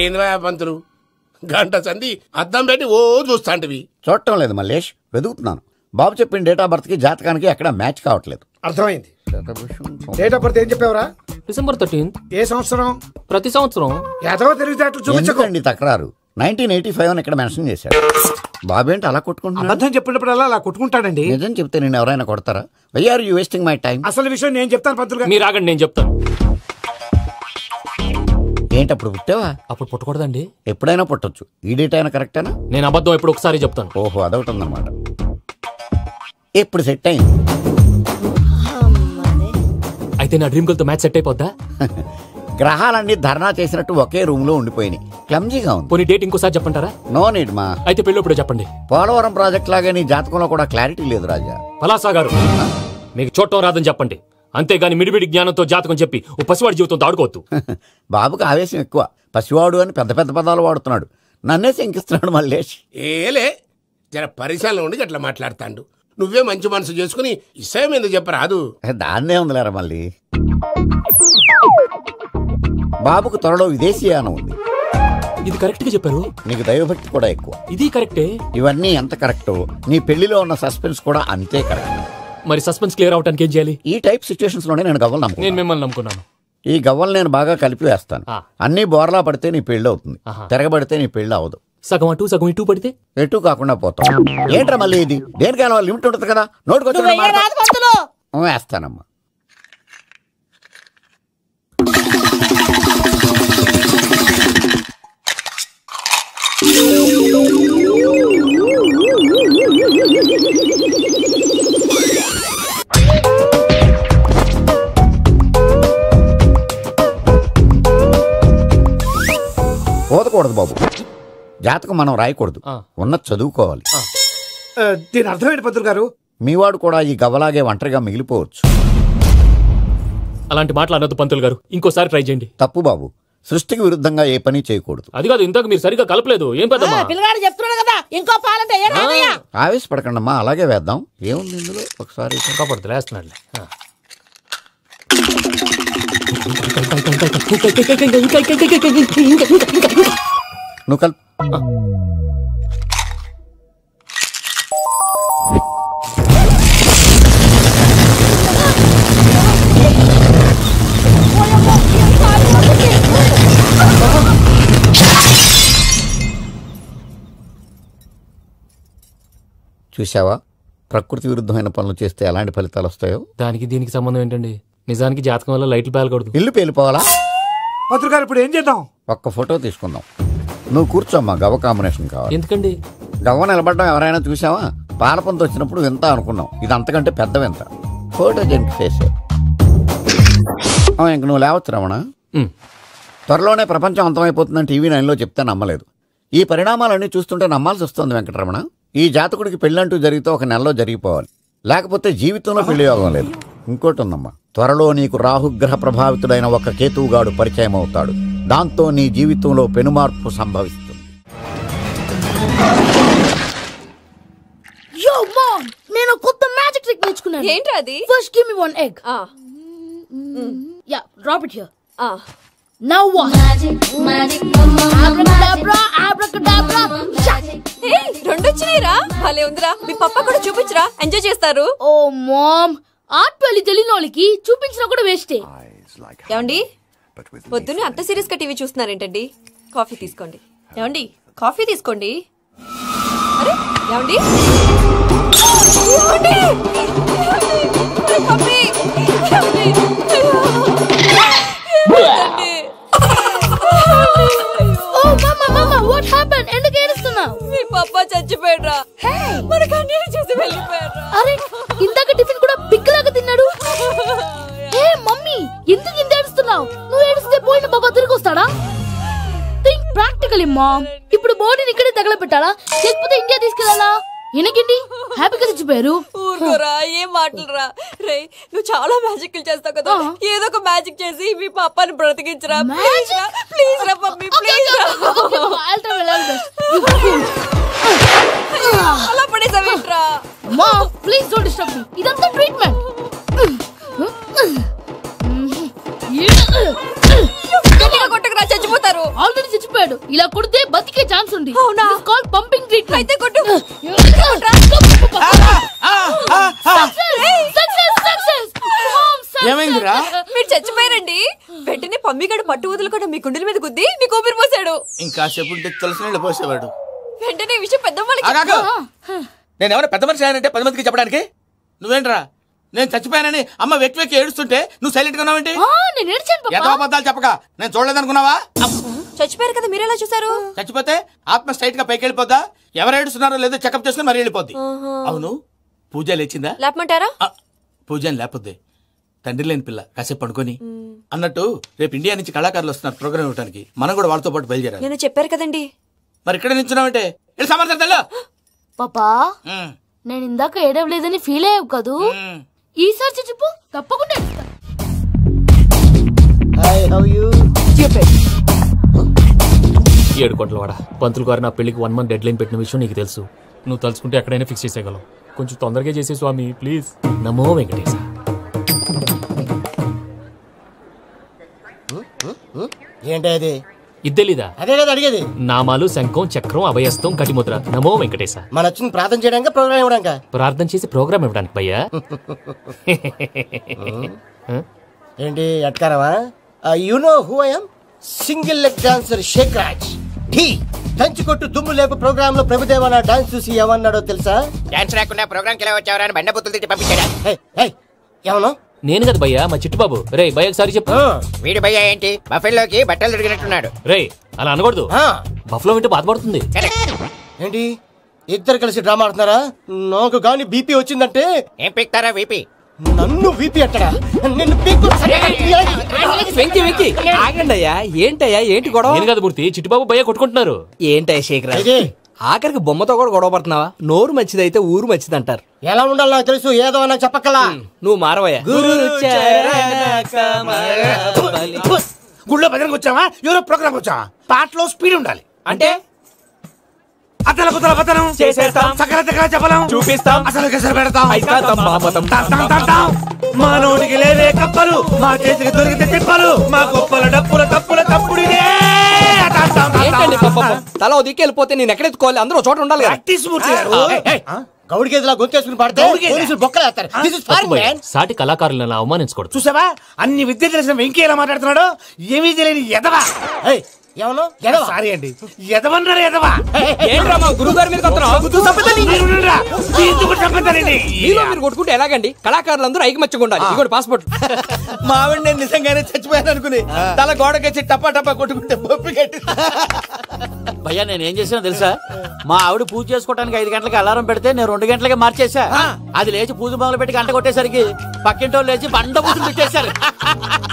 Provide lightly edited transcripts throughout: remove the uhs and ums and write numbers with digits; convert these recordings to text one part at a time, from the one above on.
ఏంద్రా పంతులు గంట సంధి అద్దం పెట్టి ఓ చూస్తాంటివి? చూడటం లేదు మల్లేష్, వెతుకుతున్నాను. బాబు చెప్పిన డేట్ ఆఫ్ బర్త్ కి జాతకానికి ఎక్కడ మ్యాచ్ కావట్లేదు. అర్థమైంది. డేట్ ఆఫ్ బర్త్ ఏం చెప్పావురా? December 13th. ఏ సంవత్సరం? ప్రతి సంవత్సరం. ఎదవ తెలివితేటలు చూపించకండి. తక్రారు 1985 అని ఇక్కడ మెన్షన్ చేశాడు. బాబేంటి అలా కొట్టుకుంటున్నాడు? అబద్ధం చెప్పినప్పుడల్లా అలా కొట్టుకుంటాడండి. నిజం చెప్తే నేను ఎవరైనా కొడతారా? Why are you wasting my time? అసలు విషయం నేను చెప్తాను పంతులు గారు. మీరు ఆగండి, నేను చెప్తాను. ఏంటి అప్పుడు పుట్టావా? అప్పుడు పుట్టకూడదండి. ఎప్పుడైనా పుట్టొచ్చు. ఈ డేట్ అయినా కరెక్టేనా? నేను అబద్ధం ఎప్పుడు ఒకసారి చెప్తాను. ఓహో, అదొకటి ఉందన్నమాట. ఇప్పుడు సెట్ అయింది. అయితే నా డ్రీమ్ గర్ల్ తో మ్యాచ్ సెట్ అయిపోద్దా? గ్రహాలన్నీ ధర్నా చేసినట్టు ఒకే రూమ్ లో ఉండిపోయినాయి. క్లమ్జీగా ఉంది. పోనీ డేట్ ఇంకోసారి చెప్పంటారా? నో నీడ్ మా. అయితే పెళ్ళప్పుడు చెప్పండి. పోలవరం ప్రాజెక్ట్ లాగా నీ జాతకంలో కూడా క్లారిటీ లేదు రాజా. పలాసా గారు, మీకు చూడటం రాదని చెప్పండి. అంతేగాని మిడిమిడి జ్ఞానంతో జాతకం చెప్పి ఓ పసివాడి జీవితంతో ఆడుకోవద్దు. బాబుకి ఆవేశం ఎక్కువ. పసివాడు అని పెద్ద పెద్ద పదాలు వాడుతున్నాడు. నన్నే శంకిస్తున్నాడు మల్లేష్. ఏలే జర పరిశాలలో ఉండి అట్లా మాట్లాడతాండు. నువ్వే మంచి మనసు చేసుకుని ఇష్టం ఎందుకు చెప్పరాదు? దాన్నే ఉందిలేరా మళ్ళీ. బాబుకు త్వరలో విదేశీయానం ఉంది. ఇది కరెక్ట్ గా చెప్పారు. నీకు దైవభక్తి కూడా ఎక్కువ. ఇది కరెక్టే. ఇవన్నీ ఎంత కరెక్టో నీ పెళ్లిలో ఉన్న సస్పెన్స్ కూడా అంతే కరెక్ట్. మరి సస్పెన్స్ క్లియర్ అవడానికి ఏం చేయాలి? ఈ టైప్ సిచ్యువేషన్స్ లోనే నేను గవ్వలు నమ్ముకున్నాను. నేను మిమ్మల్ని నమ్ముకున్నాను. ఈ గవ్వలు నేను బాగా కలిపి వేస్తాను. అన్ని బోర్లా పడితే నీ పెళ్లి అవుతుంది, తిరగబడితే నీ పెళ్లి అవదు. సగం అటు సగం ఇటు పడితే ఎటు కాకుండా పోతాం. ఏంట్రా మళ్ళీ ఇది? దేనికైనా లిమిట్ ఉంటుంది కదా. నోటుకొచ్చి వేస్తానమ్మా. పోదకూడదు బాబు. జాతకం మనం రాయకూడదు, ఉన్నది చదువుకోవాలి. దీని అర్థమైంది పంతులు గారు. మీవాడు కూడా ఈ గవ్వలాగే ఒంటరిగా మిగిలిపోవచ్చు. అలాంటి మాటలు అనొద్దు పంతులు గారు. ఇంకోసారి ట్రై చేయండి. తప్పు బాబు. సృష్టికి విరుద్ధంగా ఏ పని చేయకూడదు. అది కాదు, ఇంతకు మీరు సరిగ్గా కలపలేదు. ఏం పెద్దమ్మా? ఆవేశపడకండమ్మా, అలాగే వేద్దాం. ఏముంది ఇందులో? ఒకసారి కాపాడుతు వేస్తున్నాడు. నువ్వు కల్. చూసావా, ప్రకృతి విరుద్ధమైన పనులు చేస్తే ఎలాంటి ఫలితాలు వస్తాయో. దానికి దీనికి సంబంధం ఏంటండి? నిజానికి జాతకం వల్ల లైట్లు పేలకూడదు, ఇల్లు పేలిపోవాలా? పంతులు గారు ఇప్పుడు ఏం చేద్దాం? ఒక్క ఫోటో తీసుకుందాం. నువ్వు కూర్చోమ్మా, గవ్వ కాంబినేషన్ కావాలి. ఎందుకండి? గవ్వ నిలబడడం ఎవరైనా చూసావా? పాలపంత వచ్చినప్పుడు వింత అనుకున్నాం, ఇది అంతకంటే పెద్ద వింత. Photo gent face. ఇంక నువ్వు లేవచ్చు రమణ. త్వరలోనే ప్రపంచం అంతమైపోతుందని టీవీ 9లో చెప్తే నమ్మలేదు. ఈ పరిణామాలన్నీ చూస్తుంటే నమ్మాల్సి వస్తుంది వెంకటరమణ. ఈ జాతకుడికి పెళ్ళంటూ జరిగితే ఒక నెలలో జరిగిపోవాలి, లేకపోతే జీవితంలో పెళ్లి యోగం లేదు. ఇంకోటి ఉందమ్మా, త్వరలో నీకు రాహుగ్రహ ప్రభావితుడైన ఒక కేతువుగాడు పరిచయం అవుతాడు. దాంతో నీ జీవితంలో పెనుమార్పు సంభవిస్తుంది. నేను కొత్త మ్యాజిక్ ట్రిక్ నేర్చుకున్నాను. ఏంట్రా అది? First give me one egg. Yeah, drop it here. Now what? Magic, abracadabra, abracadabra. Hey, రెండు వచ్చినాయిరా. భలే ఉందిరా. మీ పప్ప కూడా చూపించరా, ఎంజాయ్ చేస్తారు. ఓ మామ్, ఆర్ట్ పెళ్లి తెలియని వాళ్ళకి చూపించినా కూడా వేస్టే. ఏమండి, పొద్దున్నే అంత సీరియస్ గా టీవీ చూస్తున్నారేంటండి? కాఫీ తీసుకోండి. ఏమండి, కాఫీ తీసుకోండి. అరే ఏమండి, మీ పప్ప చచ్చిపోయాడ్రా. మనకు అన్యాయం చేసి వెళ్ళిపోయాడ్రా. అరే, ఇందాక టిఫిన్ కూడా పిక్కలాగా తిన్నాడు. హే మమ్మీ, ఎందుకు ఇంత ఏడుస్తున్నావు? నువ్వు ఏడిస్తే పోయిన బాబా తిరిగి వస్తాడా? Think practically mom. ఇప్పుడు బాడీని ఇక్కడే తగలబెట్టాలా, లేకపోతే ఇండియా తీసుకెళ్లాలా? ఎనకండి హ్యాపీగా చచ్చిపోయారు. ఊరుకోరా, ఏం మాటలురా. రే, నువ్వు చాలా మ్యాజిక్ చేస్తావు కదా, ఏదో ఒక మ్యాజిక్ చేసి మీ పాపాని బ్రతికించరా. ప్లీజ్ రా మమ్మీ, ప్లీజ్ రా. అలా పడేసావేంట్రా? Mom, please don't disturb me. ఇదంతా ట్రీట్మెంట్. కొట్టకరా చచ్చిపోతారు. ఆల్రెడీ చచ్చిపోయాడు. ఇలా కొడితే బతికే ఛాన్స్ ఉంది. అవునా? It's called pumping treatment. అయితే కొట్టు. ఏమైందిరా? మీరు చచ్చిపోయారండి. వెంటనే పమ్మిగాడు పట్టు వదులుకుండా మీ గుండెల మీద గుద్ది మీకు ఊపిరి పోసాడు. ఇంకా చెప్పుంటే తెలిసిన నీళ్ళు పోసేవాడు. వెంటనే ఈ విషయం పెద్దవాళ్ళకి నేను ఎవరైనా పెద్ద మనిషి అయ్యానంటే 10 మందికి చెప్పడానికి. నువ్వేంట్రా నేను చచ్చిపోయానని అమ్మ వెక్కి ఏడుస్తుంటే నువ్వు సైలెంట్ గా ఉన్నావేంటి? నేను ఏడ్చాను పాపా. ఎంతో అబద్ధాలు చెప్పక నేను చూడలేదనుకున్నావా? చచ్చిపోయారు కదా మీరెలా చూసారు? చచ్చిపోతే ఆత్మ స్ట్రైట్ గా పైకి వెళ్ళిపోద్దా? ఎవరు ఏడుస్తున్నారో లేదో చెకప్ చేసుకుని మరీ వెళ్ళిపోద్ది. అవును పూజ లేచిందా? లేపమంటారా? పూజ అని లేకపోద్ది. తండ్రి లేని పిల్ల కాసేపు పడుకొని అన్నట్టు రేపు ఇండియా నుంచి కళాకారులు వస్తున్నారు ప్రోగ్రామ్ ఇవ్వడానికి. మనం కూడా వాళ్ళతో పాటు బయలుదేరాలి. నేను చెప్పారు కదండి. మరి ఇక్కడ నిల్చున్నావంటే సమర్థతల్లో పాపా నేను ఇందాక ఏడవలేదని ఫీల్ అయ్యావు కదూ. ఈసారి చచ్చిపో తప్పకుండా ఏడుస్తా. ఏడు కోట్లవాడ పంతులు గారు నా పెళ్లికి 1 month డెడ్ లైన్ పెట్టిన విషయం నీకు తెలుసు. నువ్వు తలుచుకుంటే ఎక్కడైనా ఫిక్స్ చేసేయగలవు. కొంచెం తొందరగా చేసే స్వామి ప్లీజ్. నమో వెంకటేశ. ఏంటది? ఇద్దెలీదా? అదే కదా అడిగేది. నామాలు శంఖం చక్రం అభయస్తం కటిముద్ర. నమో వెంకటేశ. మన వచ్చింది ప్రార్థన చేయడానికి ప్రోగ్రామ్ ఇవ్వడానికి. ప్రార్థన చేసి ప్రోగ్రామ్ ఇవ్వడానికి భయ్యా. ఏంటి ఎట్కారమా? You know who I am? Single leg dancer Sheikh Raj. Dhee దంచి కొట్టు దుమ్ము లేపు ప్రోగ్రామ్ లో ప్రభుదేవ నా డాన్స్ చూసి ఏమన్నాడో తెలుసా? డాన్స్ రాకుండా ప్రోగ్రామ్ కి ఎలా వచ్చావరా అని బండ బుద్ధులు తిట్టి పంపించాడా? ఏమన్నా? నేను కదా భయ్యా మా చిట్టుబాబు. రే భయ్య ఒకసారి చెప్పు. వీడి భయ్య ఏంటి బఫెల్లోకి బట్టలు తిరిగినట్టున్నాడు. రే అలా అనకూడదు. బఫ్లో వింటే బాధపడుతుంది. ఏంటి ఇద్దరు కలిసి డ్రామా ఆడుతున్నారా? నాకు గాని బీపీ వచ్చిందంటే ఏం పిక్తారా వీపీ? నన్ను వీపీ అట్టడా? నిన్ను ఆగండి అయ్యా. ఏంటయ్యా ఏంటి గొడవ? నేను కదా మూర్తి చిట్టుబాబు భయ్య కొట్టుకుంటున్నారు. ఏంటయ్యా శేఖర్ ఆఖరికి బొమ్మతో కూడా గొడవ పడుతున్నావా? నోరు మంచిదైతే ఊరు మంచిది అంటారు. ఎలా ఉండాలి నాకు తెలుసు. ఏదో అన్నా చెప్పక్కలా. నువ్వు మారవయ్యా. గుళ్ళో భజనకు వచ్చావా? ఎవరో ప్రోగ్రామ్ వచ్చావా? పాటలో స్పీడ్ ఉండాలి. అంటే అతల కుతల పతనం చేసేస్తాం. సకల దగ్గర చెప్పలేం చూపిస్తాం. అసలు గసలు పెడతాం. అయితాం మామతం. మా నోటికి లేవే కప్పలు, మా చేతికి దొరికితే తిప్పలు, మా గొప్పల డప్పుల తప్పుల తప్పుడిదే. ఏంటండి పాపం? తల దిక్కి వెళ్ళిపోతే నేను ఎక్కడెత్తుకోవాలి? అందరూ చోట ఉండాలి కదా. ప్రాక్టీస్ మూర్తి గారు. గౌడి గేదెలా గొంతేసుకుని పాడితే పోలీసులు బొక్కలేస్తారు. This is fun, man. సాటి కళాకారులను అవమానించకూడదు. చూసావా అన్ని విద్య తెలిసిన వెంకీ ఎలా మాట్లాడుతున్నాడు? ఏమీ తెలియని ఎదవా. ఏమన్నా సారీ అండి ఎదవన్నారు ఎదవా. ఏంట్రా మా గురువు గారి మీద మీరు కొట్టుకుంటే ఎలాగండి? కళాకారులందరూ ఐకమత్యంగా ఉండాలి. ఇదిగోండి పాస్పోర్ట్. మా ఆవిడ నేను నిజంగానే చచ్చిపోయాను అనుకుని తల గోడకొచ్చి టపా టపా కొట్టుకుంటే బొప్పి కట్టి. భయ్యా నేను ఏం చేసినా తెలుసా? మా ఆవిడ పూజ చేసుకోవడానికి 5 గంటలకి అలారం పెడితే నేను 2 గంటలకే మార్చేసా. అది లేచి పూజ మొదలు పెట్టి గంట కొట్టేసరికి పక్కింటో లేచి బండ పూజలు పెట్టేశారు.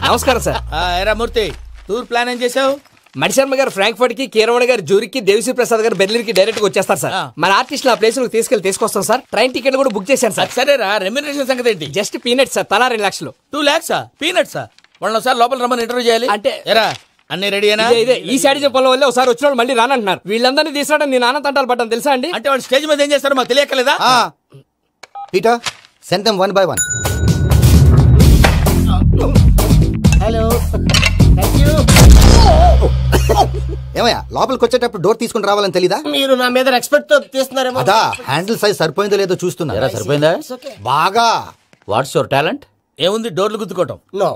నమస్కారం సార్. ఎరా మూర్తి టూర్ ప్లాన్ ఏం చేసావు? మణిశర్మ గారు ఫ్రాంక్ఫర్ట్ కి, కీరవాణి గారు జూరిక్, దేవిశ్రీ ప్రసాద్ గారు బెర్లిన్ కి డైరెక్ట్ గా వచ్చేస్తారు సార్. మన ఆర్టిస్ట్ ఆ ప్లేస్ తీసుకొస్తాం సార్. ట్రైన్ టికెట్ కూడా బుక్ చేశాను సార్. సరేరా రెమ్యూనరేషన్ సంగతి ఏంటి? Just peanuts sir. తలా 2 లక్షలు. 2 lakhs పీనట్సా? వాళ్ళని ఒకసారి లోపల రమ్మని ఇంటర్వ్యూ చేయాలి. అంటే ఎరా అన్ని రెడీ అయినా? ఇదే ఈ సైడ్ చెప్పడం వల్ల ఒకసారి వచ్చిన మళ్ళీ రానంటున్నారు. వీళ్ళందరినీ తీసుకురావడం నేను నాన్న తంటాలు పడ్డాను తెలుసా అండి. అంటే వాళ్ళు స్టేజ్ మీద ఏం చేస్తారో మాకు తెలియకలేదా? Peter send them 1 by 1. Hello thank you. ఏమయ్యా లోపలికి వచ్చేటప్పుడు డోర్ తీసుకుని రావాలని తెలీదా? మీరు నా మీద ఎక్స్పెక్ట్ తో తీస్తున్నారేమో. అదా హ్యాండిల్ సైజ్ సరిపోయిందో లేదో చూస్తున్నా. సరిపోయిందా? బాగా. What's your talent? ఏముంది డోర్లు గుద్దుకోవటం. No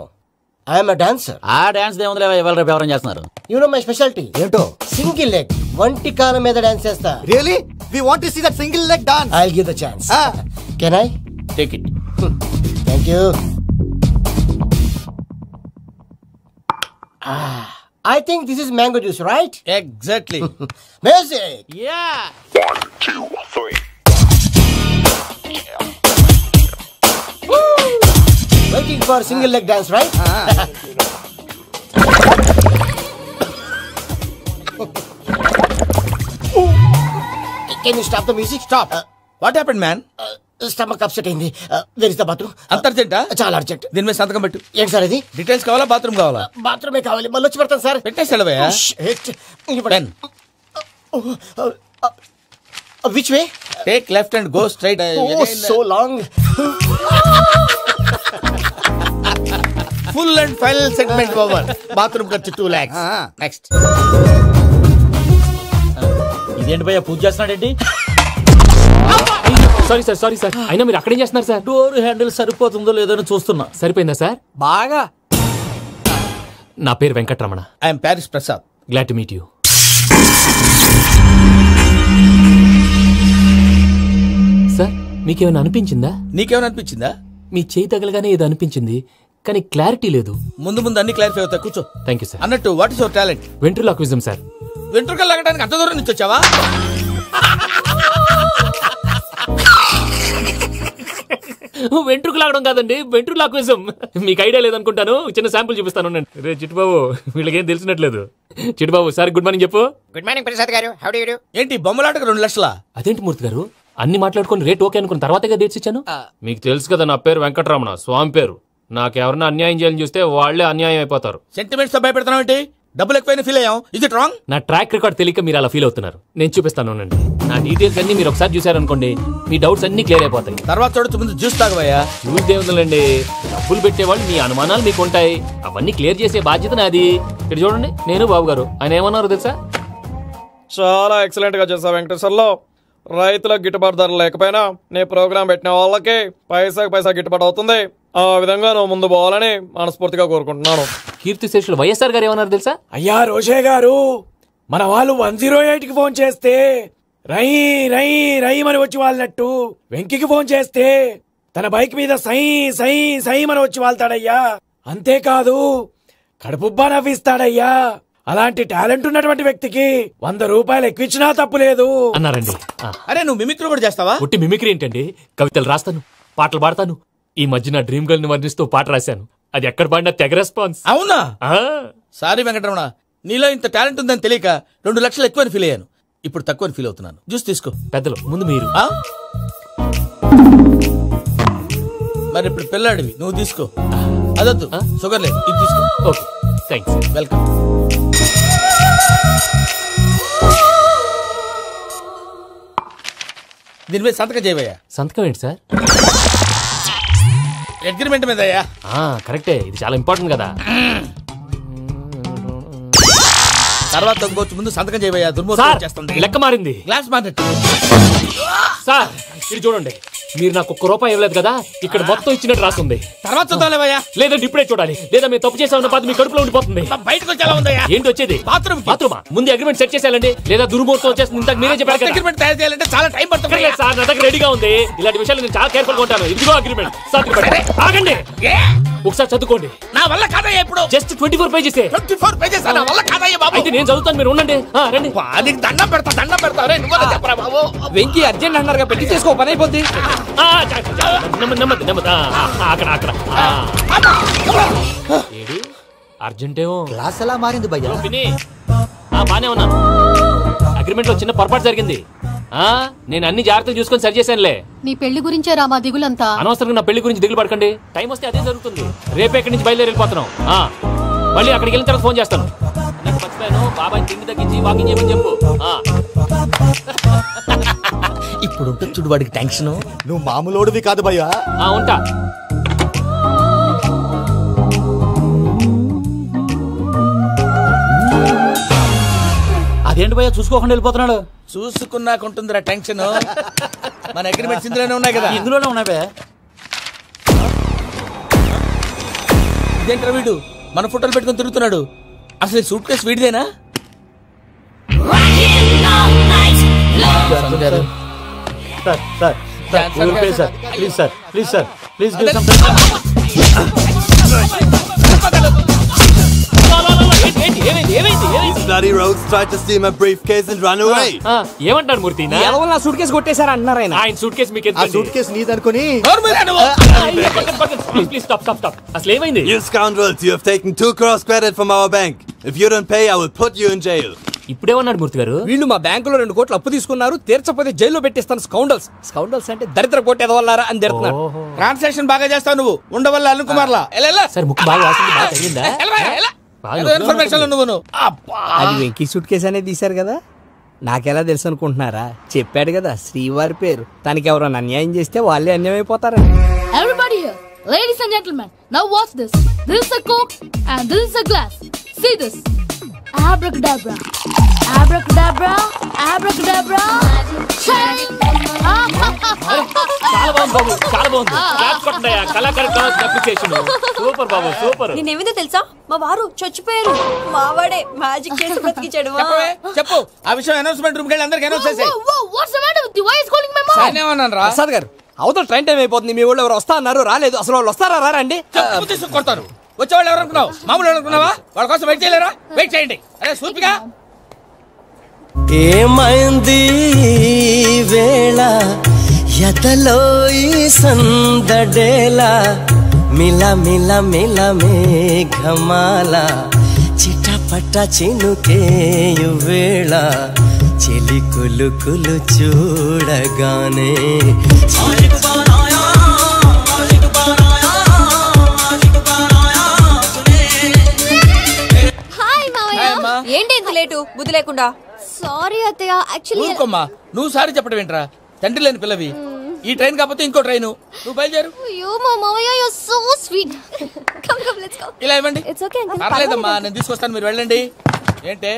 I am a dancer. ఆ డాన్స్ దేవుందిలే ఇవాళ రేపు ఎవరైనా చేస్తున్నారు. యు నో మై స్పెషాలిటీ ఏంటో? సింగిల్ లెగ్ వంటి కాలం మీద డాన్స్ చేస్తా. Really we want to see that single leg dance. I will give the chance. Can I take it? Thank you. I think this is mango juice, right? Exactly. Music. Yeah. 1, 2, 3. Waiting for single leg dance, right? Can you stop the music? Stop. What happened, man? Stomach upset అయింది. Where is the bathroom? అంత అర్జెంటా? చాలా urgent. దీని మీద సంతకం పెట్టు. ఏంటి sir ఇది? Details కావాలా బాత్రూమ్ కావాలా? బాత్రూమే కావాలి. మళ్ళీ వచ్చి పెడతాను సార్. పెట్టేసాడవయ్యా. Which way? Take left and go straight. Oh so long. Full and final segment over. Bathroom ఖర్చు 2 lakhs. నెక్స్ట్. ఇదేంటి భయ్యా పూజ చేస్తున్నాడేంటి? సారీ సార్ అయినా మీరు అక్కడేం చేస్తున్నారు సార్? డోర్ హ్యాండిల్ సరిపోతుందో లేదో అని చూస్తున్నా. సరిపోయిందా సార్? బాగా. నా పేరు Venkataramana. I'm Paris Prasad. Glad to meet you. Sir మీకేమైనా అనిపించిందా? నీకేమైనా అనిపించిందా? మీ చేయి తగలగానే ఏదో అనిపించింది, కానీ క్లారిటీ లేదు. ముందు అన్ని క్లారిఫై అవుతాయి, కూర్చో. Thank you sir. అన్నట్టు what is your talent? Ventriloquism sir. వెంట్రుకలు లాగడానికి అంత దూరం నుంచి వచ్చావా? వెంట్రుకు లాగడం కాదండి, వెంట్రులాక్విజం. మీకు ఐడియా లేదనుకుంటాను, చిన్న శాంపుల్ చూపిస్తాను. రే చిట్టుబాబు, వీళ్ళకేం తెలిసినట్లేదు. చిట్టుబాబు సార్ గుడ్ మార్నింగ్ చెప్పు. Good morning Prasad garu. How do you do? ఏంటి బొమ్మలాటకు 2 లక్షలా? అదేంటి మూర్తి గారు, అన్ని మాట్లాడుకుని రేట్ ఓకే అనుకున్న తర్వాతగా డేట్స్ ఇచ్చాను. మీకు తెలుసు కదా నా పేరు వెంకటరమణ, స్వామి పేరు. నాకెవరన్నా అన్యాయం చేయాలని చూస్తే వాళ్లే అన్యాయం అయిపోతారు. సెంటిమెంట్స్ తో భయపెడతావు ఏంటి? డబ్బులు ఎక్కువైనా ఫీల్ అయ్యాం. Is it wrong? నా ట్రాక్ రికార్డ్ తెలియక మీరు అలా ఫీల్ అవుతున్నారు. నేను చూపిస్తాను. నా డీటెయిల్స్ అన్ని మీరు ఒకసారి చూసారనుకోండి, మీ డౌట్స్ అన్ని క్లియర్ అయిపోతాయి. తర్వాత చూడొచ్చు, ముందు జ్యూస్ తాగవయ్యా. జ్యూస్ దేవుందండి, డబ్బులు పెట్టేవాళ్ళు మీ అనుమానాలు మీకు ఉంటాయి, అవన్నీ క్లియర్ చేసే బాధ్యత నాది. ఇక్కడ చూడండి, నేను బాబు గారు. ఆయన ఏమన్నారు తెలుసా? చాలా ఎక్సలెంట్ గా చేసావు వెంకటేశ్వర్లో. రైతులకు గిట్టుబాటు ధర లేకపోయినా నీ ప్రోగ్రాం పెట్టిన వాళ్ళకి పైసా గిట్టుబాటు అవుతుంది. ఆ విధంగా నువ్వు ముందు పోవాలని మనస్ఫూర్తిగా కోరుకుంటున్నాను. కీర్తి శేషులు వైఎస్ఆర్ గారు ఏమన్నారు తెలుసా? అయ్యా రోషే గారు, మన వాళ్ళు 108కి ఫోన్ చేస్తే రై రై రై అని వచ్చి వాళ్ళనట్టు, వెంకికి ఫోన్ చేస్తే తన బైక్ మీద సై సై సై అని వచ్చి వాళ్తాడయ్యా. అంతేకాదు కడుపుబ్బా నవ్విస్తాడయ్యా. అలాంటి టాలెంట్ ఉన్నటువంటి వ్యక్తికి 100 రూపాయలు ఎక్కువచ్చినా తప్పు లేదు అన్నారండి. అరే నువ్వు మిమిక్రీ కూడా చేస్తావా? ఒట్టి మిమిక్రీ ఏంటండి, కవితలు రాస్తాను, పాటలు పాడతాను. ఈ మధ్య నా డ్రీమ్ గర్ల్ ని వర్ణిస్తూ పాట రాశాను, అది ఎక్కడ పాడినా తెగ రెస్పాన్స్. అవునా? సారీ వెంకటరమణ, నీలో ఇంత టాలెంట్ ఉందని తెలియక 2 లక్షలు ఎక్కువని ఫీల్ అయ్యాను. ఇప్పుడు తక్కువని ఫీల్ అవుతున్నాను. జ్యూస్ తీసుకో. పెద్దలు ముందు మీరు. మరి ఇప్పుడు పిల్లాడివి, నువ్వు తీసుకో. అదొద్దు, షుగర్ లేదు, ఇది తీసుకో. Okay thanks. వెల్కమ్. దీని మీద సంతకం చేయవయ్యా. సంతకం ఏంటి సార్? అగ్రిమెంట్ మీద అయ్యా. కరెక్టే, ఇది చాలా ఇంపార్టెంట్ కదా. తర్వాత ఇంకొచ్చు, ముందు సంతకం చేయవయ్యా. దుర్మోహం చేస్తుంది. లెక్క మారింది. గ్లాస్ మారినట్టు. సార్ ఇది చూడండి, మీరు నాకు ₹1 ఇవ్వలేదు కదా, ఇక్కడ మొత్తం ఇచ్చినట్టు రాస్తుంది. తర్వాత చూద్దాంలేవయ్యా. లేదంటే ఇప్పుడే చూడాలి, లేదా మేము తప్పు చేసామన్న బాధ మీ కడుపులో ఉండిపోతుంది. బయటకు వచ్చేలా ఉందయ్యా. ఏంటి వచ్చేది? బాత్రూమా? ముందు అగ్రిమెంట్ సెట్ చేసేయాలండి, లేదా దుర్మూర్తం వచ్చేస్తుంది. ఇంతకు మీరే చెప్పారు. అగ్రిమెంట్ తయారు చేయాలంటే చాలా టైం పడుతుంది సార్. నా దగ్గర రెడీగా ఉంది. ఇలాంటి విషయాలు నేను చాలా కేర్ఫుల్ గా ఉంటాను. ఇదిగో అగ్రిమెంట్. ఆగండి, ఒకసారి చదువుకోండి. నా వల్ల కాదయ్యా. ఇప్పుడు జస్ట్ 24 పేజెస్. 24 పేజెస్ నా వల్ల కాదయ్యా బాబు. అయితే నేను చదువుతాను, మీరు ఉండండి. రండి. నీకు దండం పెడతా. రే నువ్వు చెప్పరా బాబు. వెంకీ అర్జెంట్ అన్నారుగా, పెట్టి చేసుకో, పని అయిపోద్ది. నెమ్మది. అక్కడ ఏడి అర్జెంటేమో. క్లాస్ ఎలా మారింది భయ్యా? బానే ఉన్నాను. అగ్రిమెంట్ లో చిన్న పొరపాటు జరిగింది. నేను అన్ని జాగ్రత్తలు చూసుకొని సరి చేశానులే. నీ పెళ్లి గురించే రామా దిగులంతా. అనవసరంగా నా పెళ్లి గురించి దిగులు పడకండి. టైం వస్తే అదే జరుగుతుంది. రేపే ఇక్కడి నుంచి బయలుదేరి వెళ్ళిపోతున్నాం. మళ్ళీ అక్కడికి వెళ్ళిన తర్వాత ఫోన్ చేస్తాను. నాకు మర్చిపోయాను, బాబాయ్ తిండి తగ్గించి వాకింగ్ చేయమని చెప్పు. ఇప్పుడు ఉంటుంది చూడు వాడికి టెన్షన్. నువ్వు మామూలోడివి కాదు భయ్యా. ఉంటా. అదేంటి భయ్యా చూసుకోకుండా వెళ్ళిపోతున్నాడు? చూసుకున్నాకుంటుందిరా టెన్షన్. మన అగ్రిమెంట్స్ ఇందులోనే ఉన్నాయి కదా. ఇందులోనే ఉన్నాయి భయ్యా. ఇదేంట్రా వీడు మన ఫోటోలు పెట్టుకుని తిరుగుతున్నాడు? అసలు సూట్ కేసు వీడిదేనా? Please bloody rogues tried to steal my briefcase and run away. ఏమంటారు మూర్తి? నా సూట్ కేసు కొట్టేశారా అన్నారు ఆయన. ఆయన సూట్ కేసు మీకు ఆ సూట్ కేసు నీదనుకుని. Please stop. అసలు ఏమైంది? You scoundrels, you have taken 2 crores credit from our bank. If you don't pay, I will put you in jail. ఇప్పుడేమన్నాడు మూర్తి గారు? వీళ్ళు మా బ్యాంకులో 2 కోట్లు అప్పు తీసుకున్నారు, తీర్చపోతే జైల్లో పెట్టిస్తాను. స్కౌండల్స్ అంటే దరిద్ర కోట్ ఎదవల్లారా అని తిడుతున్నారు. ట్రాన్సాక్షన్ బాగా చేస్తావు నువ్వు. ఉండవల్ల అల్లు కుమార్లా. సార్ ముక్కు బాగా వాసింది, బాగా తగిలిందా? ఇన్ఫర్మేషన్ నువ్వు. అది వెంకీ సూట్ కేసు అనేది తీశారు కదా. నాకెలా తెలుసు అనుకుంటున్నారా? చెప్పాడు కదా శ్రీవారి పేరు. తనకి ఎవరైనా అన్యాయం చేస్తే వాళ్ళే అన్యాయం అయిపోతారా? Everybody here, ladies and gentlemen, now watch this. This is a Coke and this is a glass. See this. Abracadabra, abracadabra, abracadabra. Shine. చాలా బాగుంది బాబు, చాలా బాగుంది. క్లాప్స్ కొట్టండి. కళాకారు అప్రిసియేషన్. సూపర్ బాబు, సూపర్. నేనేమిందో తెలుసా, మా వారు చచ్చిపోయారు. మావాడే మ్యాజిక్ చేసి బ్రతికించాడు. చెప్పు ఆ విషయం అనౌన్స్మెంట్ రూమ్ కి వెళ్ళి అందరికి అనౌన్స్ చేసేయ్. What's the matter with you? Why is calling my mom? నేనేమన్నానురా? Prasad గారు, అవతల ట్రైన్ టైం అయిపోతుంది. మీ వాళ్ళు ఎవరు వస్తా అన్నారు, రాలేదు. అసలు వాళ్ళు వస్తారా రారా అండి? కొడతారు. వచ్చేవాళ్ళు ఎవరు అనుకున్నావు? మామూలు అనుకున్నావా? వాళ్ళ కోసం వెయిట్ చేయలేరా? వెయిట్ చేయండి. అరే సూపిగా ఏమైంది వేళ ఎదలో ఈ సందడేలా మిల మిల మిల మేఘమాల చిటపట చినుకేయు వేళ చెలి కులు కులు చూడగానే ఏంటి ఇంత లేటు? బుద్ధి లేకుండా. సారీ అత్తయ్య, యాక్చువల్లీ ఊరుకోమ్మా. నువ్వు సారీ చెప్పడం ఏంట్రా? తండ్రి లేని పిల్లవి. ఈ ట్రైన్ కాకపోతే ఇంకో ట్రైన్. నువ్వు బయలుదేరు. అయ్యో మా మావయ్య, you are so sweet. Come come let's go. ఇలా ఇవ్వండి. It's okay uncle. పర్లేదమ్మా, నేను తీసుకొస్తాను, మీరు వెళ్ళండి. ఏంటే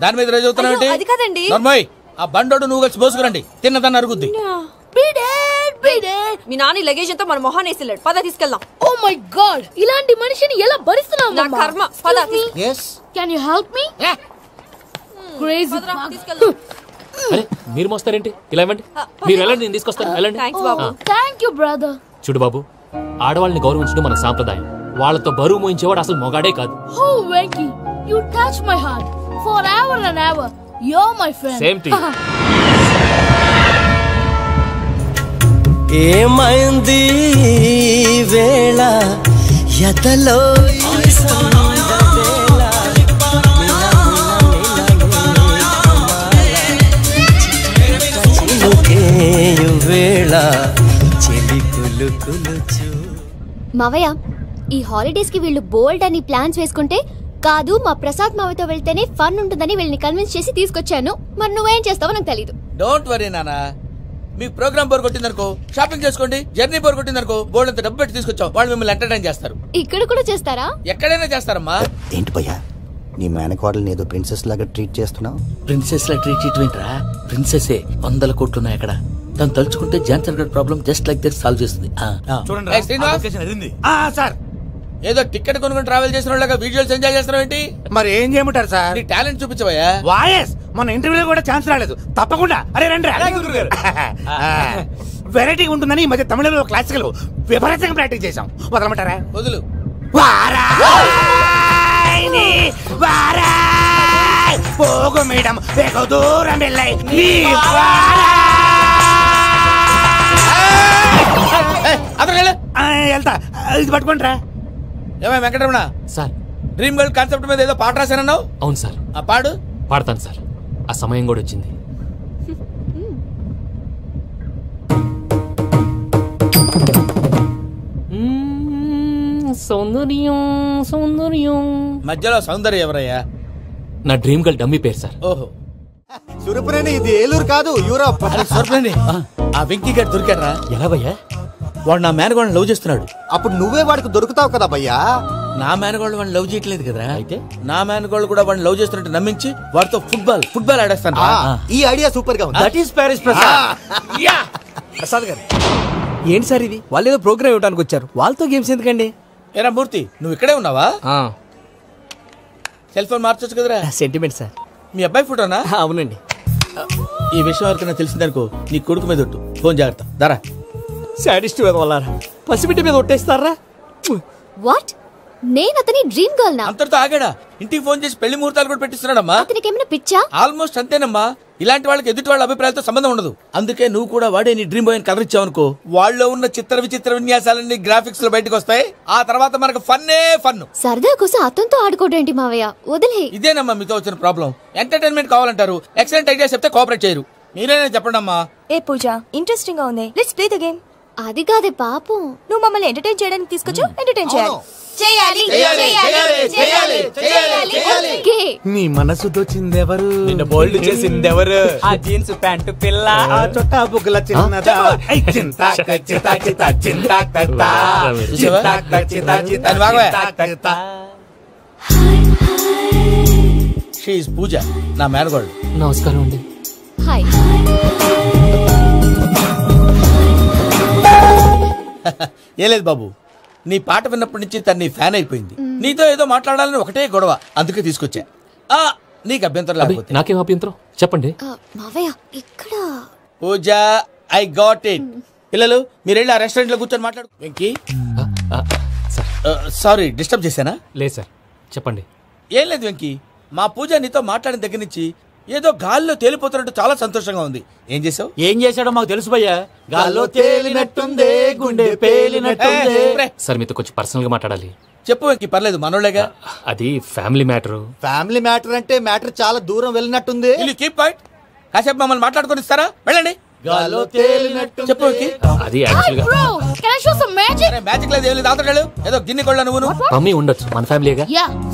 దాని మీద రోజు అవుతున్నావు ఏంటి? అది కాదండి. నర్మోయ్, ఆ బండోడు నువ్వు కలిసి పోసుకురండి. తిన్నదాన్ని అరుగుద్ది. మీ నాని లగేజ్ అంతా మన మొహాన్ని వేసిల్లాడు. పద తీసుకెళ్దాం. Oh my God! ఇలాంటి మనిషిని ఎలా భరిస్తున్నావు? నా కర్మ. పద. yes Can you help me? Crazy. అరే మీరు మోస్తారేంటి? ఇలా ఇవ్వండి. మీరు వెళ్ళండి, నేను తీసుకొస్తాను. వెళ్ళండి. Thank you brother. చూడు బాబు, ఆడవాళ్ళని గౌరవించడం మన సాంప్రదాయం. వాళ్ళతో బరువు మోయించేవాడు అసలు మొగాడే కాదు. Oh Venky, you touch my heart forever and ever. You're my friend. Same to you. ఏమైంది వేళ ఎదలో ఈ సందడేల చినుకేయు వేళ చెలి కులు కులు చూ. మావయ్య, ఈ హాలిడేస్ కి వీళ్ళు బోల్డ్ అని ప్లాన్స్ వేసుకుంటే కాదు మా ప్రసాద్ మావయ్యతో వెళ్తేనే ఫన్ ఉంటుందని వీళ్ళని కన్విన్స్ చేసి తీసుకొచ్చాను. మరి నువ్వేం చేస్తావో నాకు తెలీదు. డోంట్ వరీ నానా. మీ ప్రోగ్రామ్ బోర్ కొట్టిందనుకో షాపింగ్ చేసుకోండి. జర్నీ బోర్ కొట్టిందనుకో బోర్డు అంత డబ్బు పెట్టి తీసుకొచ్చాం. వాళ్ళు మిమ్మల్ని ఎంటర్టైన్ చేస్తారు. ఇక్కడ కూడా చేస్తారా? ఎక్కడైనా చేస్తారమ్మా. ఏంటి భయ్యా, నీ మేనకోడల్ని ఏదో ప్రిన్సెస్ లాగా ట్రీట్ చేస్తున్నావు? ప్రిన్సెస్ లా ట్రీట్ చేయటమేంట్రా? ప్రిన్సెస్ 100 కోట్లు ఉన్నాయి అక్కడ. తను తలుచుకుంటే జాన్సన్ గడ్ problem just like that solve చేస్తుంది. సార్, ఏదో టికెట్ కొనుక్కొని ట్రావెల్ చేసిన వాళ్ళగా విజువల్స్ ఎంజాయ్ చేస్తున్నావు ఏంటి? మరి ఏం చేయమంటారు సార్? నీ టాలెంట్ చూపించవయ్యా. వాయస్ మన ఇంటర్వ్యూలో కూడా ఛాన్స్ రాలేదు. తప్పకుండా. అరే రండి. వెరైటీ ఉంటుందని ఈ మధ్య తమిళంలో క్లాసికల్ విపరీతంగా ప్రాక్టీస్ చేసాం. వదలమంటారా? వదులు. పోగు మేడం వెగు దూరం వెళ్ళాయి. వెళ్తా, ఇది పట్టుకుంటారా? ఏమై Venkataramana sir, dream girl concept మీద ఏదో పాట రాశానన్నావు? అవును సార్. ఆ పాడు. పాడతాను సార్. ఆ సమయం కూడా వచ్చింది. సౌందర్యం సౌందర్యం. మధ్యలో సౌందర్యం ఎవరయ్యా? నా డ్రీమ్ గర్ల్ డమ్మీ పేరు సార్. ఓహో, సురపురేని ఇది ఏలూరు కాదు, యూరోప్. సూరపురేని. ఆ వెంకీ గారు దొరికాడరా? ఎలా భయ్యా? వాడు నా మేనగోళ్ళని లవ్ చేస్తున్నాడు. అప్పుడు నువ్వే వాడికి దొరుకుతావు కదా భయ్యా. నా మేనగోళ్ళు వాడిని లవ్ చేయట్లేదు కదరా. అయితే నా మేనగోళ్ళు కూడా వాడిని లవ్ చేస్తున్నట్టు నమ్మించి వాడితో ఫుట్బాల్ ఆడేస్తాను. ఈ ఐడియా సూపర్ గా ఉంది. That is Paris Prasad. Prasad గారు, ఏంటి సార్ ఇది? వాళ్ళు ఏదో ప్రోగ్రామ్ ఇవ్వడానికి వచ్చారు, వాళ్ళతో గేమ్స్ ఎందుకండి? ఏరా మూర్తి, నువ్వు ఇక్కడే ఉన్నావా? సెల్ ఫోన్ మార్చొచ్చు కదరా. Sentiment sir. మీ అబ్బాయి ఫోటోనా? అవునండి. ఈ విషయం ఎవరికైనా తెలిసిందనుకో నీ కొడుకు మీద ఒట్టు. ఫోన్ జాగ్రత్త. దారా. సాడిస్ట్ వాళ్ళారా, పసిబిడ్డ మీద ఒట్టేస్తారా? వాట్? నేను అతని డ్రీమ్ గర్ల్ నా? అంతటితో ఆగాడా? ఇంటికి ఫోన్ చేసి పెళ్లి ముహూర్తాలు కూడా పెట్టిస్తున్నాడమ్మా. అతనికి ఏమైనా పిచ్చా? ఆల్మోస్ట్ అంతేనమ్మా. ఇలాంటి వాళ్ళకి ఎదుటి వాళ్ళ అభిప్రాయాలతో సంబంధం ఉండదు. అందుకే నువ్వు కూడా వాడే నీ డ్రీమ్ బాయ్ కవర్ ఇచ్చావనుకో, వాళ్ళలో ఉన్న చిత్ర విచిత్ర విన్యాసాలన్నీ గ్రాఫిక్స్ లో బయటకు వస్తాయి. ఆ తర్వాత మనకు ఫన్నే ఫన్. సరదా కోసం అతనితో ఆడుకోవడం మావయ్య, వదిలే. ఇదేనమ్మా మీతో వచ్చిన ప్రాబ్లం. ఎంటర్టైన్మెంట్ కావాలంటారు, ఎక్సలెంట్ ఐడియా చెప్తే కోఆపరేట్ చేయరు. మీరేనా చెప్పండి అమ్మా. ఏ పూజ, ఇంట్రెస్టింగ్ గా ఉంది. Let's play the game. అది కాదే పాపం, నువ్వు మమ్మల్ని ఎంటర్టైన్ చేయడానికి తీసుకొచ్చావు, ఎంటర్టైన్ చేయాలి. నీ మనసు దోచిందెవరు? నిన్న బోల్డ్ చేసిందెవరు? ఆ జీన్స్ ప్యాంటు పిల్ల, ఆ చొట్టా బుగ్గల చిన్నదా. షీఈ్ పూజ, నా మేనగోడు. నమస్కారం అండి. హాయ్. ఏ లేదు బాబు, నీ పాట విన్నప్పటి నుంచి తను నీ ఫ్యాన్ అయిపోయింది. నీతో ఏదో మాట్లాడాలని ఒకటే గొడవ, అందుకే తీసుకొచ్చా. నీకు అభ్యంతరం లేకపోతే. నాకేం అభ్యంతరం చెప్పండి. మావయ్య ఇక్కడ. పూజ, ఐ గాట్ ఇట్. పిల్లలు మీరు వెళ్ళి ఆ రెస్టారెంట్ లో కూర్చొని మాట్లాడు. వెంకీ, సారీ డిస్టర్బ్ చేశానా? లేదు సార్, చెప్పండి. ఏం లేదు వెంకీ, మా పూజ నీతో మాట్లాడిన దగ్గర నుంచి ఏదో గాల్లో తేలిపోతున్నట్టు చాలా సంతోషంగా ఉంది. ఏం చేసావు? ఏం చేశాడో మాకు తెలుసు భయ్యా. గాల్లో తేలినట్టుందే, గుండె పేలినట్టుందే. సార్ మీతో కొంచెం పర్సనల్ గా మాట్లాడాలి. చెప్పు వెంకీ, పర్లేదు మనోళ్ళేగా. అది ఫ్యామిలీ మ్యాటర్. ఫ్యామిలీ మ్యాటర్ అంటే మ్యాటర్ చాలా దూరం వెళ్ళినట్టుంది. Keep point. కాసేపు మమ్మల్ని మాట్లాడుకొని ఇస్తారా? వెళ్ళండి. గాల్లో తేలినట్టు చెప్పు వెంకీ. అది యాక్చువల్ మ్యాజిక్ లేదు, ఏం లేదు. ఆతడాడు ఏదో గిన్నె కొళ్ళ నువ్వు. మమ్మీ ఉండొచ్చు, మన ఫ్యామిలీగా.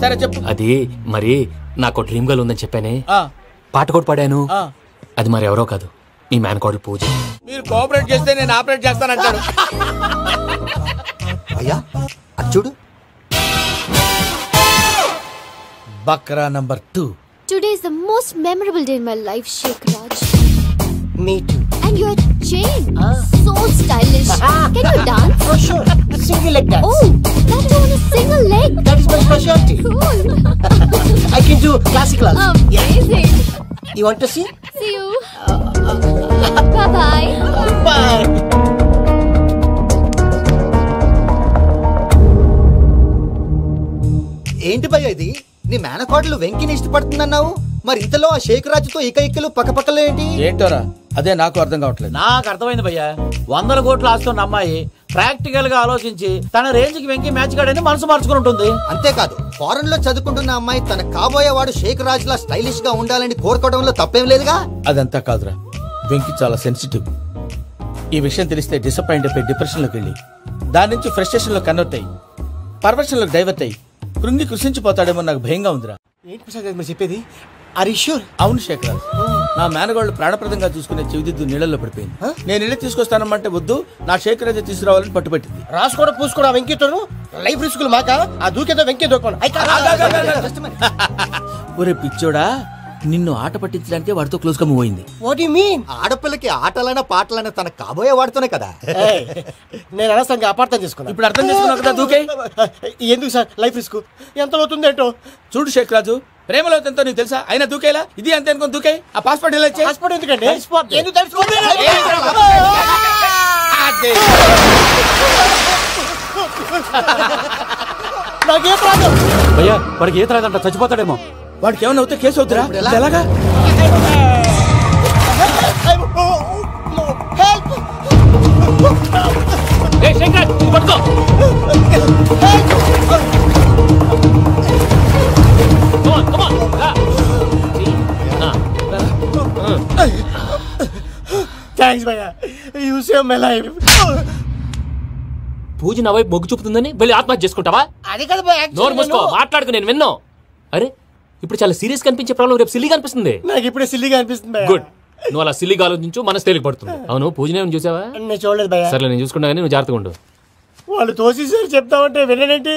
సరే చెప్పు. అది మరి నాకు డ్రీమ్ గర్ల్ ఉందని చెప్పానే, పాట కూడా పాడాను. అది మరి ఎవరో కాదు, మీ మేనకోడలు పూజ. మీరు కోఆపరేట్ చేస్తే నేను ఆపరేట్ చేస్తానంటాడు. అయ్యా అది చూడు. Bakra number 2. Today is the most memorable day in my life, Sheikh Raj. Me too. And your chain, so stylish. Can you dance? For sure. Single leg dance. Oh, that is on a single leg. That is my specialty. Cool. I can do classical also. Amazing. You want to see? See you. Bye-bye. Bye. ఏంటి భయ్య ఇది? నీ మేనకోడలు వెంకిని ఇష్టపడుతుందన్నావు, మరి ఇంతలో ఆ షేక్ రాజుతో ఇకలు పక్కపక్కలో ఏంటి? ఏంటోరా, అదే నాకు అర్థం కావట్లేదు. నాకు అర్థమైంది భయ్యా. 100 కోట్లు ఆస్తున్న అమ్మాయి ప్రాక్టికల్ గా ఆలోచించి తన రేంజ్ కి వెంకి మ్యాచ్ కాడని మనసు మార్చుకుని ఉంటుంది. అంతేకాదు, ఫారెన్ లో చదువుకుంటున్న అమ్మాయి తన కాబోయేవాడు షేక్ రాజ్ లా స్టైలిష్ గా ఉండాలని కోరుకోవడంలో తప్పేం లేదుగా. అదంతా కాదురా, వెంకి చాలా సెన్సిటివ్. ఈ విషయం తెలిస్తే డిసప్పాయింట్ అయిపోయి డిప్రెషన్ లోకి వెళ్ళి దాని నుంచి ఫ్రస్ట్రేషన్ లో కన్వర్ట్ అయ్యి పర్వర్షన్ లోకి డైవర్ట్ అయ్యి కృంగి కృషించిపోతాడేమో నాకు భయంగా ఉందిరా. ఏంటి ప్రసాద్ గారు మీరు చెప్పేది? Are you sure? అవును శేఖర్, నా మేనగాళ్ళు ప్రాణప్రదంగా చూసుకునే చెవిదిద్దు నీళ్ళల్లో పడిపోయింది. నేను ఇల్లు తీసుకొస్తానమ్మంటే వద్దు, నా శేఖర్ అయితే తీసుకురావాలని పట్టుబట్టింది. రాసుకోవడం పూసుకోవడం ఆ వెంకీతోను లైఫ్ రిస్కులు మాక. ఆ దూకేదో వెంకీ దూకోను. ఒరే పిచ్చోడా, నిన్ను ఆట పట్టించడానికి వాడితో క్లోజ్ గా మూవ్ అయింది. What you mean? ఆడపిల్లకి ఆటలైనా పాటలైనా తన కాబోయే వాడితోనే కదా. నేను అనవసరంగా అపార్థం చేసుకున్నా. ఇప్పుడు అర్థం చేసుకున్నావు కదా దూకే. ఎందుకు సార్ లైఫ్ రిస్క్ ఎంత అవుతుంది ఏంటో? చూడు శేఖర్ రాజు, ప్రేమలో ఎంతో నీకు తెలుసా? అయినా దూకేలా? ఇది అంతే అనుకుని దూకే. ఆ పాస్పోర్ట్ ఎలా ఇచ్చే? పాస్పోర్ట్ ఎందుకండి? ఎందుకు తెలుసుకోండి. నాకేం ప్రాబ్లం? భయ్యా వాడికి ఈత రాదంట, చచ్చిపోతాడేమో. వాడికి ఏమన్నా అవుతే కేసు అవుతురా? ఎలాగా? థాంక్స్ భయ్యా, యు సేవ్ మై లైఫ్. పూజ నా వైపు మొగ్గు చూపుతుందని వెళ్ళి ఆత్మహత్య చేసుకుంటావా? అది కదా భయ్యా. నోరు మూసుకో, మాట్లాడుకు, నేను విన్నాను. అరే ఇప్పుడు చాలా సీరియస్ కనిపించే ప్రాబ్లం రేపు సిల్లీగా అనిపిస్తుంది. నాకు ఇప్పుడే సిల్లీగా అనిపిస్తుంది భయ్యా. గుడ్, నువ్వు అలా సిల్లీగా ఆలోచించు, మనసు తేలిక పడుతుంది. అవును, పూజనే చూసావా? నేను చూడలేదు భయ్యా. సరే నేను చూసుకుంటా, కానీ నువ్వు జాగ్రత్తగా ఉండు. వాళ్ళు తోసేసారు చెప్తామంటే విననేంటి?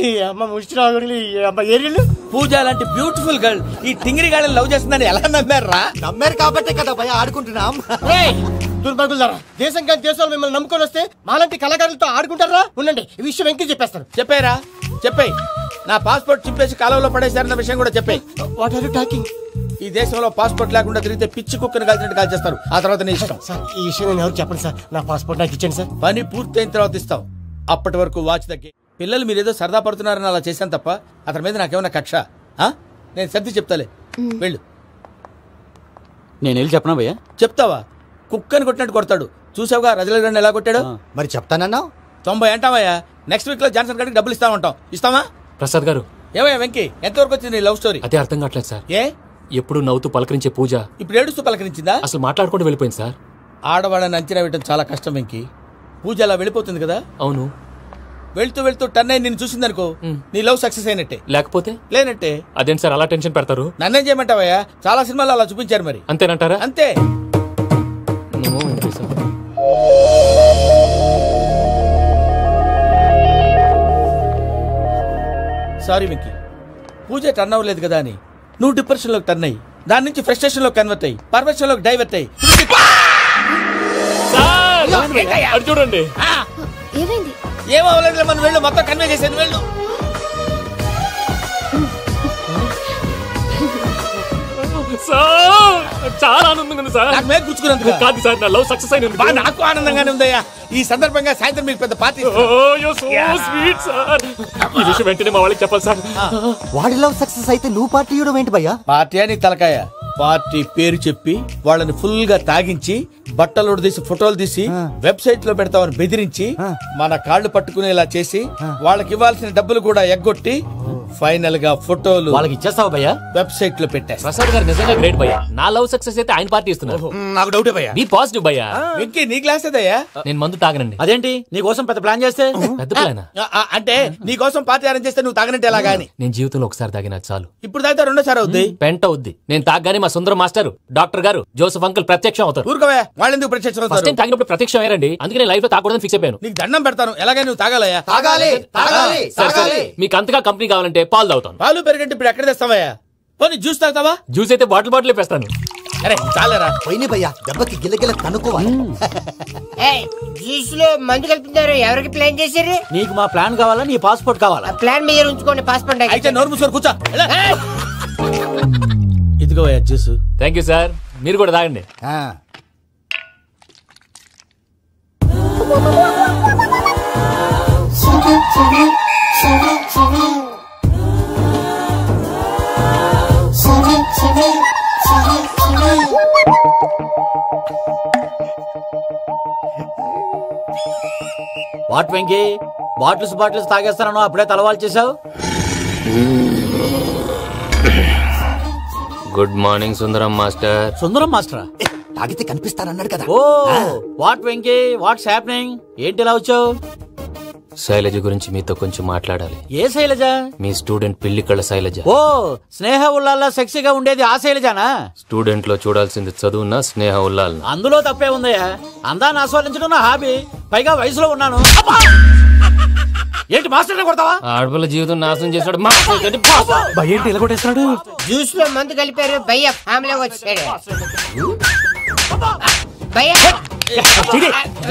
ఈ అమ్మ ముష్టి రాగులు, ఈ అమ్మ ఏరియలు. పూజ లాంటి బ్యూటిఫుల్ గర్ల్ ఈ టింగిరి గాడిని లవ్ చేస్తుందని ఎలా నమ్మారా? నమ్మారు కాబట్టే కదా భయ ఆడుకుంటున్నాం. దుర్భగులారా, దేశం కానీ దేశాలు మిమ్మల్ని నమ్ముకొని వస్తే మాలాంటి కళాకారులతో ఆడుకుంటారా? ఉండండి, ఈ విషయం వెంకీ చెప్పేస్తాను. చెప్పారా? చెప్పాయి. నా పాస్పోర్ట్ చింపేసి కాలంలో పడేశారన్న విషయం కూడా చెప్పాయి. What are you talking? ఈ దేశంలో పాస్పోర్ట్ లేకుండా తిరిగితే పిచ్చి కుక్కను కాల్చినట్టు కాల్చేస్తారు. ఆ తర్వాత నీ ఇష్టం. సార్ ఈ విషయం నేను ఎవరు చెప్పండి సార్. నా పాస్పోర్ట్ నాకు ఇచ్చండి సార్. పని పూర్తయిన తర్వాత ఇస్తాం. అప్పటి వరకు వాచ్ తగ్గి. పిల్లలు మీరేదో సరదా పడుతున్నారని అలా చేశాను తప్ప అతని మీద నాకేమన్నా కక్ష? నేను సర్ది చెప్తాలే, వెళ్ళు. నేను వెళ్ళి చెప్పనా భయ్యా? చెప్తావా? కుక్కని కొట్టినట్టు కొడతాడు. చూసావుగా రజలగడ్డ ఎలా కొట్టాడు? మరి చెప్తానన్నా 90 అంటావయ్యా. నెక్స్ట్ వీక్ లో జాన్సన్ గారికి డబ్బులు ఇస్తామంటాం. ఇస్తామా? ప్రసాద్ గారు, ఏమయ్యా వెంకీ, ఎంతవరకు వచ్చింది నీ లవ్ స్టోరీ? అదే అర్థం కావట్లేదు సార్. ఏ ఎప్పుడు నవ్వుతూ పలకరించే పూజ ఇప్పుడు ఏడుస్తూ పలకరించిందా? అసలు మాట్లాడుకుంటూ వెళ్ళిపోయింది సార్. ఆడవాళ్ళని అంచనా వేయడం చాలా కష్టం వెంకీ. పూజ అలా వెళ్ళిపోతుంది కదా. అవును, వెళ్తూ వెళ్తూ టర్న్ అయి నేను చూసిందనుకో నీ లవ్ సక్సెస్ అయినట్టే. లేకపోతే లేనట్టే. అదేంటి సార్ అలా టెన్షన్ పెడతారు? నన్నేం చేయమంటావయ్యా, చాలా సినిమాలు అలా చూపించారు మరి. అంతేనంటారా? అంతే. సారీ వెంకీ, పూజ టర్న్ అవ్వలేదు కదా అని నువ్వు డిప్రెషన్ లోకి టర్న్ అయ్యి దాని నుంచి ఫ్రస్ట్రేషన్ లో కన్వర్ట్ అయ్యి పర్వర్షన్ లోకి డైవర్ట్ అయ్యి చూడండి. ఏమవ్వలేదు, మనం వెళ్ళు, మొత్తం కన్వే చేసేది వెళ్ళు. చాలా ఆనందంగా ఉంది సార్. నాకు మీద కూర్చుకున్నందుకు కాదు సార్, నా లవ్ సక్సెస్ అయినందుకు. నాకు ఆనందంగానే ఉందయ్యా. ఈ సందర్భంగా సాయంత్రం మీకు పెద్ద పార్టీ. Sweet sir. ఈ విషయం వెంటనే మా వాళ్ళకి చెప్పాలి సార్. వాడి లవ్ సక్సెస్ అయితే నువ్వు పార్టీ ఇవ్వడం ఏంటి భయ్యా? పార్టీ అని తలకాయ. పార్టీ పేరు చెప్పి వాళ్ళని ఫుల్ గా తాగించి బట్టలు తీసి ఫోటోలు తీసి వెబ్సైట్ లో పెడతామని బెదిరించి మన కాళ్ళు పట్టుకునేలా చేసి వాళ్ళకి ఇవ్వాల్సిన డబ్బులు కూడా ఎగ్గొట్టి ఫైనల్ గా ఫోటోలు వాళ్ళకి ఇచ్చేస్తావా భయ్యా? వెబ్సైట్ లో పెట్టేస్తా. ప్రసాద్ గారు నిజంగా గ్రేట్ భయ్యా. నా లవ్ సక్సెస్ అయితే ఆయన పార్టీ ఇస్తున్నారు. నాకు డౌటే భయ్యా. బీ పాజిటివ్ భయ్యా. వెంకీ నీ గ్లాస్ ఏదయ్యా? నేను మందు తాగనండి. అదేంటి నీ కోసం పెద్ద ప్లాన్ చేస్తే? పెద్ద ప్లాన్ అంటే నీ కోసం పార్టీ అరేంజ్ చేస్తే నువ్వు తాగనంటే ఎలాగా అని. నేను జీవితంలో ఒకసారి తాగినా చాలు. ఇప్పుడు తాగితే రెండోసారి అవుద్ది. పెంట అవుద్ది. నేను తాగగానే మా సుందరం మాస్టర్, డాక్టర్ గారు, జోసెఫ్ అంకుల్ ప్రత్యక్షం అవుతారు. ఊరుకోవా, వాళ్ళెందుకు ప్రత్యక్షం అవుతారు? ఫస్ట్ టైం తాగినప్పుడు ప్రత్యక్షం అయ్యారండి. అందుకే నేను లైఫ్ లో తాగకూడదని ఫిక్స్ అయిపోయాను. నీకు దండం పెడతాను, ఎలాగే నువ్వు తాగాలయ్యా. సరే, మీకు అంతగా కంపెనీ కావాలంటే పాలు తాగుతాను. పాలు పెరిగంటే ఇప్పుడు ఎక్కడ తెస్తావయ్యా? పోనీ జ్యూస్ తాగుతావా? జ్యూస్ అయితే బాటిల్ వేస్తాను. అరే చాలరా పోయిన భయ్యా, దెబ్బకి గిల్లగిల్ల తనుకోవాలి. జ్యూస్ లో మందు కలుపుతున్నారు, ఎవరికి ప్లాన్ చేశారు? నీకు మా ప్లాన్ కావాలా, నీ పాస్పోర్ట్ కావాలా? ప్లాన్ మీద ఉంచుకోండి, పాస్పోర్ట్ అయితే నోరు మూసుకొని కూర్చో. ఇదిగో జ్యూస్. Thank you sir. మీరు కూడా తాగండి. వాట్ వెంకీ, బాటిల్స్ తాగేస్తానో అప్పుడే తలవాలు చేసావు. Good morning Sundaram master. Sundaram మాస్టరా? తాగితే కనిపిస్తానన్నాడు కదా. Oh what Venky, what's happening? ఏంటి ఇలా వచ్చావు? శైలజ గురించి మీతో కొంచెం మాట్లాడాలి. ఏ శైలజ? మీ స్టూడెంట్ పిల్లి కళ్ళ శైలజ. ఓ స్నేహ ఉల్లాల్లో సెక్సీగా ఉండేది ఆ శైలజానా? స్టూడెంట్ లో చూడాల్సింది చదువున స్నేహ ఉల్లాల్. అందులో తప్పే ఉందయ్యా. అందాన్ని ఆస్వాదించడం నా హాబీ, పైగా వయసులో ఉన్నాను. ఏంటి మాస్టర్ కొడతావా? ఆడపిల్ల జీవితం నాశనం చేశాడు. ఏంటి ఇలా కొట్టేస్తున్నాడు? జ్యూస్ లో మందు కలిపారు, భయ్య ఫ్యామిలీ వచ్చాడు. భయ్య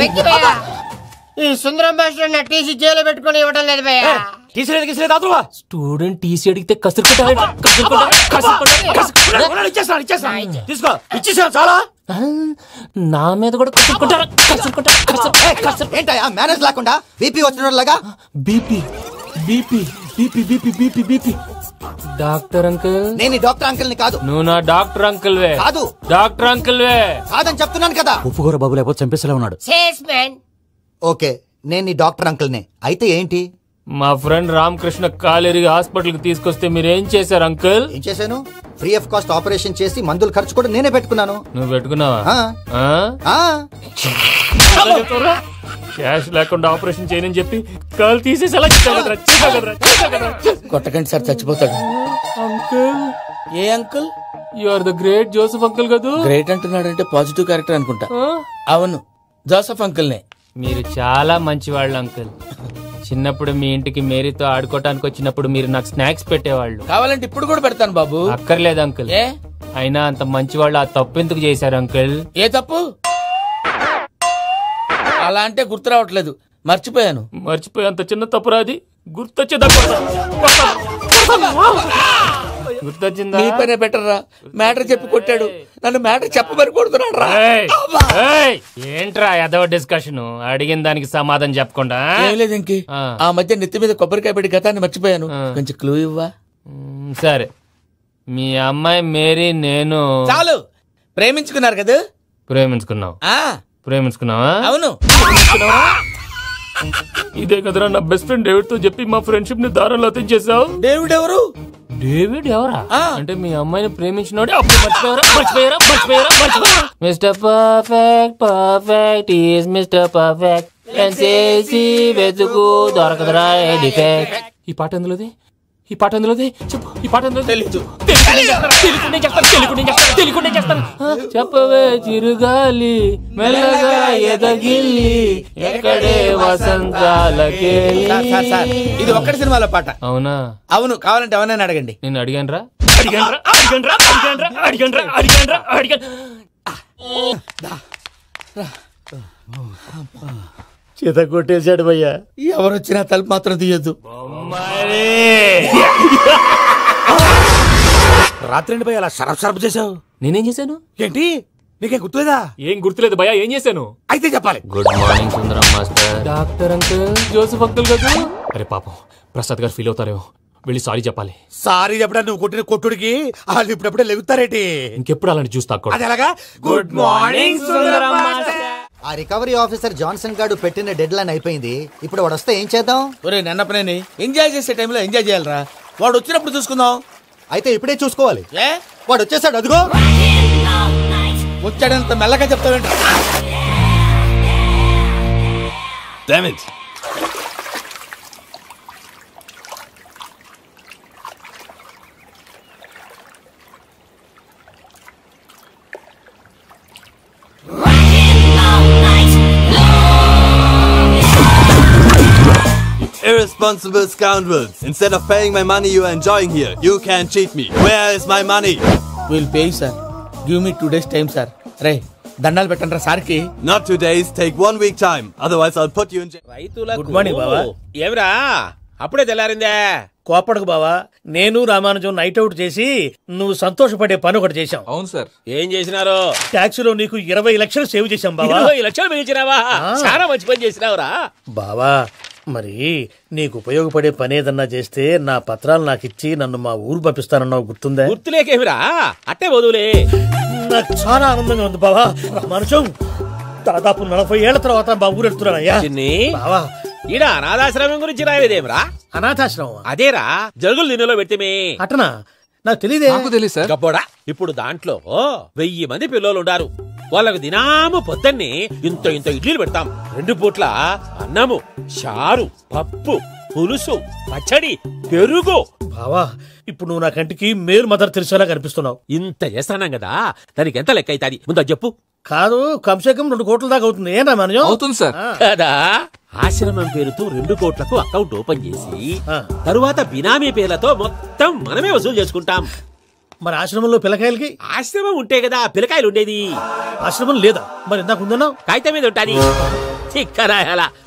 వెంకీ భయ్య, ఈ సుందరం మాస్టర్ నా టీసీ జైల్లో పెట్టుకుని ఇవ్వడం లేదు భయ్య. స్టూడెంట్ టీసీ అడిగితే తీసుకో, ఇచ్చేసాను చాలా. నా మీద కూడా ఏంటయ్యా మేనేజ్ లేకుండా బీపీ వచ్చినలాగా? BP BP BP BP BP BP. Doctor uncle, నేను డాక్టర్ అంకుల్ ని కాదు. నువ్వు నా డాక్టర్ అంకుల్ వే. కాదు, డాక్టర్ అంకుల్ వే. కాదని చెప్తున్నాను కదా. ఉప్పుకూర బాబు లేకపోతే చంపేసేలా ఉన్నాడు. ఓకే, నేను నీ డాక్టర్ అంకుల్ నే. అయితే ఏంటి? మా ఫ్రెండ్ రామకృష్ణ కాలేరి హాస్పిటల్ కి తీసుకొస్తే మీరేం చేశారు అంకుల్? ఏం చేశాను? ఫ్రీ ఆఫ్ కాస్ట్ ఆపరేషన్ చేసి మందుల ఖర్చు కూడా నేనే పెట్టుకున్నాను. నువ్వు పెట్టుకున్నావా? క్యాష్ లేకుండా ఆపరేషన్ చేయనని చెప్పి కాల్ తీసేసి అలా కొట్టకండి సార్, చచ్చిపోతాడు. అంకుల్, ఏ uncle? You are the great Joseph uncle కదా. గ్రేట్ అంటున్నాడంటే పాజిటివ్ క్యారెక్టర్ అనుకుంటా. అవును, జోసెఫ్ అంకుల్ నే. మీరు చాలా మంచివాళ్ళు అంకుల్. చిన్నప్పుడు మీ ఇంటికి మేరీతో ఆడుకోవటానికి వచ్చినప్పుడు మీరు నాకు స్నాక్స్ పెట్టేవాళ్ళు. కావాలంటే ఇప్పుడు కూడా పెడతాను బాబు. అక్కర్లేదు అంకుల్. అయినా అంత మంచివాళ్ళు ఆ తప్పు ఎందుకు చేశారు అంకుల్? ఏ తప్పు? అలా అంటే గుర్తు రావట్లేదు, మర్చిపోయాను. మర్చిపోయి అంత చిన్న తప్పు రాది గుర్తొచ్చేదా? గుర్తొచ్చిందా? నీ పనే బెటర్ రా. మ్యాటర్ చెప్పి కొట్టాడు, నన్ను మ్యాటర్ చెప్పమని కొడుతున్నాడు రా. ఏంట్రా ఎదవ డిస్కషన్? అడిగిన దానికి సమాధానం చెప్పకుండా. ఏం లేదు ఇంకే, ఆ మధ్య నెత్తి మీద కొబ్బరికాయ పెట్టి గతాన్ని మర్చిపోయాను. కొంచెం క్లూ ఇవ్వా? సరే, మీ అమ్మాయి మేరీ నేను చాలు. ప్రేమించుకున్నారు కదా? ప్రేమించుకున్నావు. ప్రేమించుకున్నావా? అవును. ఇదే కదరా నా బెస్ట్ ఫ్రెండ్ డేవిడ్ తో చెప్పి మా ఫ్రెండ్షిప్ ని దారంలో అతించేసావు. డేవిడ్ ఎవరు? డేవిడ్ ఎవరా అంటే మీ అమ్మాయిని ప్రేమించినోడే. అప్పుడు మర్చిపోయారా? Mister perfect perfect is mister perfect. చేసి వెతుకు దొరకదురా డిఫెక్ట్. ఈ పాట ఎందులోది? ఈ పాట ఎందులోది? చెప్పు. ఈ పాట ఎందులో? తెలీదు. చెప్పవే చిరుగాలి మెల్లగా ఎదగిల్లి ఎక్కడే వసంతాలకే. ఇది ఒక్కటి సినిమాలో పాట. అవునా? అవును. కావాలంటే ఎవరైనా అడగండి. నేను అడిగాను రా. చేత కొట్టేశాడు భయ్యా. ఎవరొచ్చినా తలుపు మాత్రం తీయద్దు. రాత్రి భయ్య అలా సరఫ్ చేసావు. నేనేం చేశాను? ఏంటి నీకేం గుర్తులేదా? ఏం గుర్తులేదు భయ్యా. ఏం చేశాను? అయితే చెప్పాలి. Good morning Sundaram master. Doctor uncle, Joseph uncle కదా. అరే పాపం ప్రసాద్ గారు ఫీల్ అవుతారేమో. వెళ్ళి సారీ చెప్పాలి. సారీ చెప్పడా నువ్వు కొట్టిన కొట్టుడికి వాళ్ళు ఇప్పుడప్పుడే లెగుతారేటి? ఇంకెప్పుడు అలాంటి చూస్తా. అది ఎలాగా? Good morning Sundaram master. ఆ రికవరీ ఆఫీసర్ జాన్సన్ గారు పెట్టిన డెడ్ లైన్ అయిపోయింది. ఇప్పుడు వాడు వస్తే ఏం చేద్దాం? ఒరే నన్నపనేని ఎంజాయ్ చేసే టైంలో ఎంజాయ్ చేయాలరా. వాడు వచ్చినప్పుడు చూసుకుందాం. అయితే ఇప్పుడే చూసుకోవాలి. ఏ వాడు వచ్చేసాడు, అదిగో వచ్చాడంత మెల్లగా చెప్తావేంట? Damn it. Irresponsible scoundrels. Instead of paying my money you are enjoying here, you can't cheat me. Where is my money? We'll pay, sir. Give me 2 days time, sir. Ray, దండాలు పెట్టండి రా సార్కి. Not 2 days, take 1 week time. Otherwise I'll put you in jail. Good morning బావా. ఏమిరా అప్పుడే తెల్లారిందే? కోపడకు బావా. నేను Ramanujam night out చేసి నువ్వు సంతోషపడే పని ఒకటి చేశాం. అవును సార్. ఏం చేసినారు? ట్యాక్సీలో నీకు 20 లక్షలు సేవ్ చేశాం బావా. 20 లక్షలు మిగిల్చినావా? చాలా మంచి పని చేసినావురా బావా. మరి నీకు ఉపయోగపడే పని ఏదన్నా చేస్తే నా పత్రాలు నాకు ఇచ్చి నన్ను మా ఊరు పంపిస్తానన్నావు, గుర్తుందా? గుర్తులేకేమిరా, అట్టే వదులే. నాకు చాలా ఆనందంగా ఉంది బావా. రామానుజం దాదాపు 40 ఏళ్ల తర్వాత మా ఊరు వెళ్తున్నానయ్యా. బావా ఈడ అనాథాశ్రమం గురించి రాయలేదేమిరా? అనాథాశ్రమం అదేరా జరుగులు దీనిలో పెట్టిమే. అటనా? నాకు తెలియదే. నాకు తెలియదు సార్. గబ్బోడా, ఇప్పుడు దాంట్లో 1000 మంది పిల్లలు ఉండారు. వాళ్ళకు దినాము పొద్దున్నే ఇంత ఇడ్లీలు పెడతాం. 2 పూట్ల అన్నము, చారు, పప్పు, పులుసు, పచ్చడి, పెరుగు. బావా ఇప్పుడు నువ్వు నా కంటికి మేలు మదర్ తెరిసేలా కనిపిస్తున్నావు. ఇంత చేస్తానం కదా, దానికి ఎంత లెక్క అవుతుంది ముందు చెప్పు. కాదు, కంసేకం 2 కోట్ల దాకా అవుతుంది. ఏనా మనో? అవుతుంది సార్. కదా, ఆశ్రమం పేరుతో 2 కోట్లకు అకౌంట్ ఓపెన్ చేసి తరువాత బినామీ పేర్లతో మొత్తం మనమే వసూలు చేసుకుంటాం. మరి ఆశ్రమంలో పిల్లకాయలకి? ఆశ్రమం ఉంటే కదా పిల్లకాయలు ఉండేది. ఆశ్రమం లేదా? మరి ఇందాక ఉందన్నావు. కాగితం మీద ఉంటాది.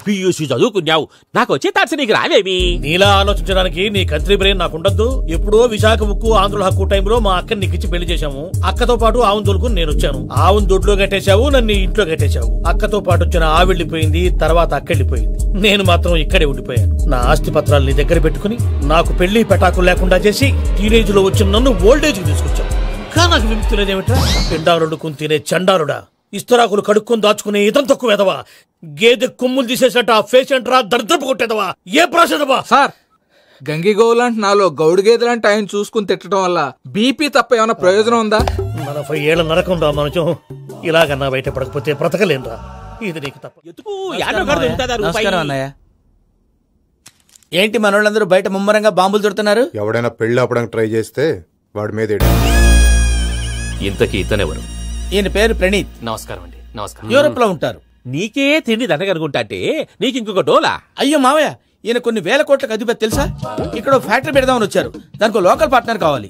పియూసీ చదువుకున్నావు, నాకు వచ్చే తాట్స్ నీకు రావేమి? నీలా ఆలోచించడానికి నీ కంట్రీ బ్రెయిన్ నాకు ఉండద్దు. ఎప్పుడో విశాఖ ఉక్కు ఆంధ్రుల హక్కు టైంలో మా అక్కని నీకిచ్చి పెళ్లి చేశాము. అక్కతో పాటు ఆవును దొడుకుని నేను వచ్చాను. ఆవును దొడ్లో కట్టేశావు, నన్ను ఇంట్లో కట్టేశావు. అక్కతో పాటు వచ్చిన ఆవు వెళ్ళిపోయింది, తర్వాత అక్క వెళ్ళిపోయింది. నేను మాత్రం ఇక్కడే ఉండిపోయాను. నా ఆస్తి పత్రాలు నీ దగ్గర పెట్టుకుని నాకు పెళ్లి పెటాకులు లేకుండా చేసి టీనేజ్ లో వచ్చిన నన్ను ఓల్డేజ్ కి తీసుకొచ్చావు. కానీ నాకు విముక్తి లేదేమిట్రా? పిండారుడుకుని తినే చండారుడా, ఇస్తరాకులు కడుక్కొని దాచుకునే ఇతం తక్కువ ఎదవా, గేదె కొమ్ములు తీసేసట ఆ పేషెంట్ రా దరిద్రపు కొట్టేదవా, ఏ ప్రాసెదవా? సార్, గంగిగోవులాంటి నాలో గౌడు గేదెలాంటి ఆయన చూసుకుని తిట్టడం వల్ల బీపీ తప్ప ఏమైనా ప్రయోజనం ఉందా? 40 ఏళ్ల నరకం రా మనచం. ఇలాగన్నా బయట పడకపోతే బ్రతకలేనురా. ఇది నీకు తప్ప. నమస్కారం అన్నయ్య. ఏంటి మనోళ్ళందరూ బయట ముమ్మరంగా బాంబులు దొరుకుతున్నారు? ఎవడైనా పెళ్లి ఆపడానికి ట్రై చేస్తే వాడి మీద. ఇంతకీ ఇతనెవరు? ఈయన పేరు ప్రణీత్. నమస్కారం అండి. నమస్కారం. యూరోప్ లో ఉంటారు. నీకే తిండి దండగనుకుంటా అంటే నీకు ఇంకొక డోలా? అయ్యో మావయ్య, ఈయన కొన్ని వేల కోట్లకు అధిపతి తెలుసా? ఇక్కడ ఫ్యాక్టరీ పెడదామని వచ్చారు. దానికి లోకల్ పార్ట్నర్ కావాలి.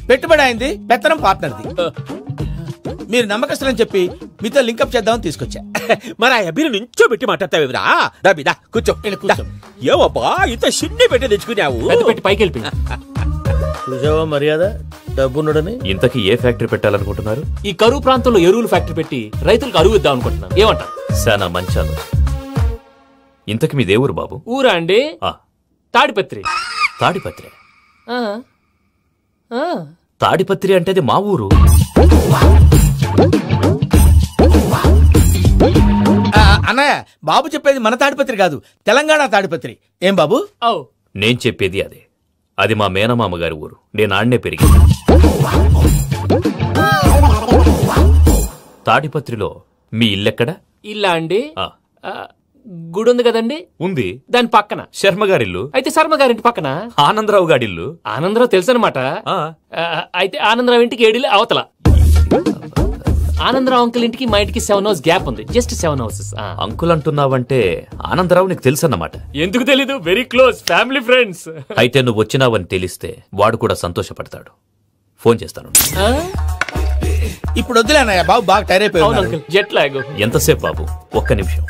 పెట్టుబడి అయింది, పెత్తనం పార్ట్నర్ది. మీరు నమ్మకస్తులని చెప్పి మీతో లింకప్ చేద్దామని తీసుకొచ్చా. మరి ఆ అబ్బిని నుంచో పెట్టి మాట్లాడతావేమిరా? దాబిదా కూర్చో. ఏవబ్బా ఇంత షిన్ని పెట్టి తెచ్చుకున్నావు? పెట్టి పైకి వెళ్ళి చూసావా మర్యాద డబ్బున్నడని. ఇంతకీ ఏ ఫ్యాక్టరీ పెట్టాలనుకుంటున్నారు? ఈ కరువు ప్రాంతంలో ఎరువులు ఫ్యాక్టరీ పెట్టి రైతులకు అరువు ఇద్దాం అనుకుంటున్నారు. ఏమంటారు? శానా మంచి ఆలోచన. ఇంతకి మీ దేవురు బాబు? ఊరా అండి, తాడిపత్రి. తాడిపత్రి? తాడిపత్రి అంటే అది మా ఊరు. అన్నయ్య, బాబు చెప్పేది మన తాడిపత్రి కాదు, తెలంగాణ తాడిపత్రి. ఏం బాబు? నేను చెప్పేది అదే. అది మా మేనమామ గారి ఊరు. నేను ఆడనే పెరిగింది. తాడిపత్రిలో మీ ఇల్లెక్కడ? ఇల్లా అండి, గుడి ఉంది కదండి ఉంది. దాని పక్కన శర్మ గారిల్లు. అయితే శర్మ గారింటి పక్కన ఆనందరావు గారిల్లు. ఆనందరావు తెలుసు అనమాట. అయితే ఆనందరావు ఇంటికి 7 అవతల. ఆనందరావు అంకుల్ ఇంటికి మా ఇంటికి 7 hours గ్యాప్ ఉంది. Just 7 hours. అంకుల్ అంటున్నావంటే ఆనందరావు నీకు తెలుసు అన్నమాట. ఎందుకు తెలీదు, వెరీ క్లోజ్ ఫ్యామిలీ ఫ్రెండ్స్. అయితే నువ్వు వచ్చినావని తెలిస్తే వాడు కూడా సంతోషపడతాడు. ఫోన్ చేస్తాను. ఇప్పుడు వద్దులేనయ్య, బాబు బాగా టైర్ అయిపోయి. Jet lag. ఎంతసేపు బాబు? ఒక్క నిమిషం.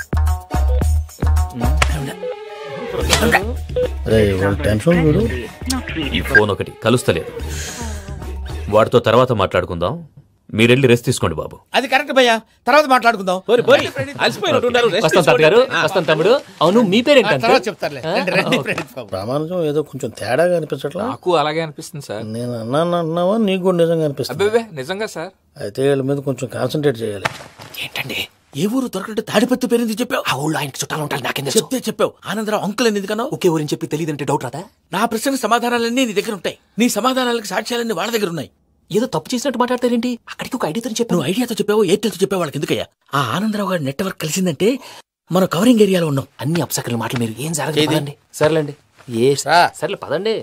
ఈ ఫోన్ ఒకటి కలుస్తలేదు. వాడితో తర్వాత మాట్లాడుకుందాం. మీరెళ్ళి రెస్ట్ తీసుకోండి బాబు. అది కరెక్ట్ భయ్యా, తర్వాత మాట్లాడుకుందాం. వస్తాం తాత గారు, వస్తాం తమ్ముడు. అవును మీ పేరేంటి? చెప్తారులే. ప్రామాణికం ఏదో కొంచెం తేడాగా అనిపించట్లా? నాకు అలాగే అనిపిస్తుంది సార్. నేను అన్నావా నీకు కూడా నిజంగా అనిపిస్తుంది? నిజంగా సార్. అయితే వీళ్ళ మీద కొంచెం కాన్సన్ట్రేట్ చేయాలి. ఏంటండి ఏ ఊరు దొరకట్టు తాడిపత్రి పేరు ఎందుకు చెప్పావు? ఆ ఊళ్ళో ఆయనకి చుట్టాలు ఉంటారు. నాకేం చెప్తే చెప్పావు. ఆనందరావు అంకుల్ అని ఎందుకన్నావు? ఒకే ఊరిని చెప్పి తెలియదంటే డౌట్ రాదా? నా ప్రశ్నకు సమాధానాలన్నీ నీ దగ్గర ఉంటాయి. నీ సమాధానాలకు సాక్ష్యాలన్నీ వాళ్ళ దగ్గర ఉన్నాయి. ఏదో తప్పు చేసినట్టు మాట్లాడతారేంటి? అక్కడికి ఒక ఐడియాతో చెప్పావు. నువ్వు ఐడియాతో చెప్పావు, ఎయిర్టెల్తో చెప్పావు, వాళ్ళకి ఎందుకయ్యా? ఆ ఆనందరావు గారి నెట్వర్క్ కలిసిందంటే మనం కవరింగ్ ఏరియాలో ఉన్నాం. అన్ని అప్సకల మాటలు మీరు ఏం జరగదండి. సర్లేండి. సర్లే పదండి.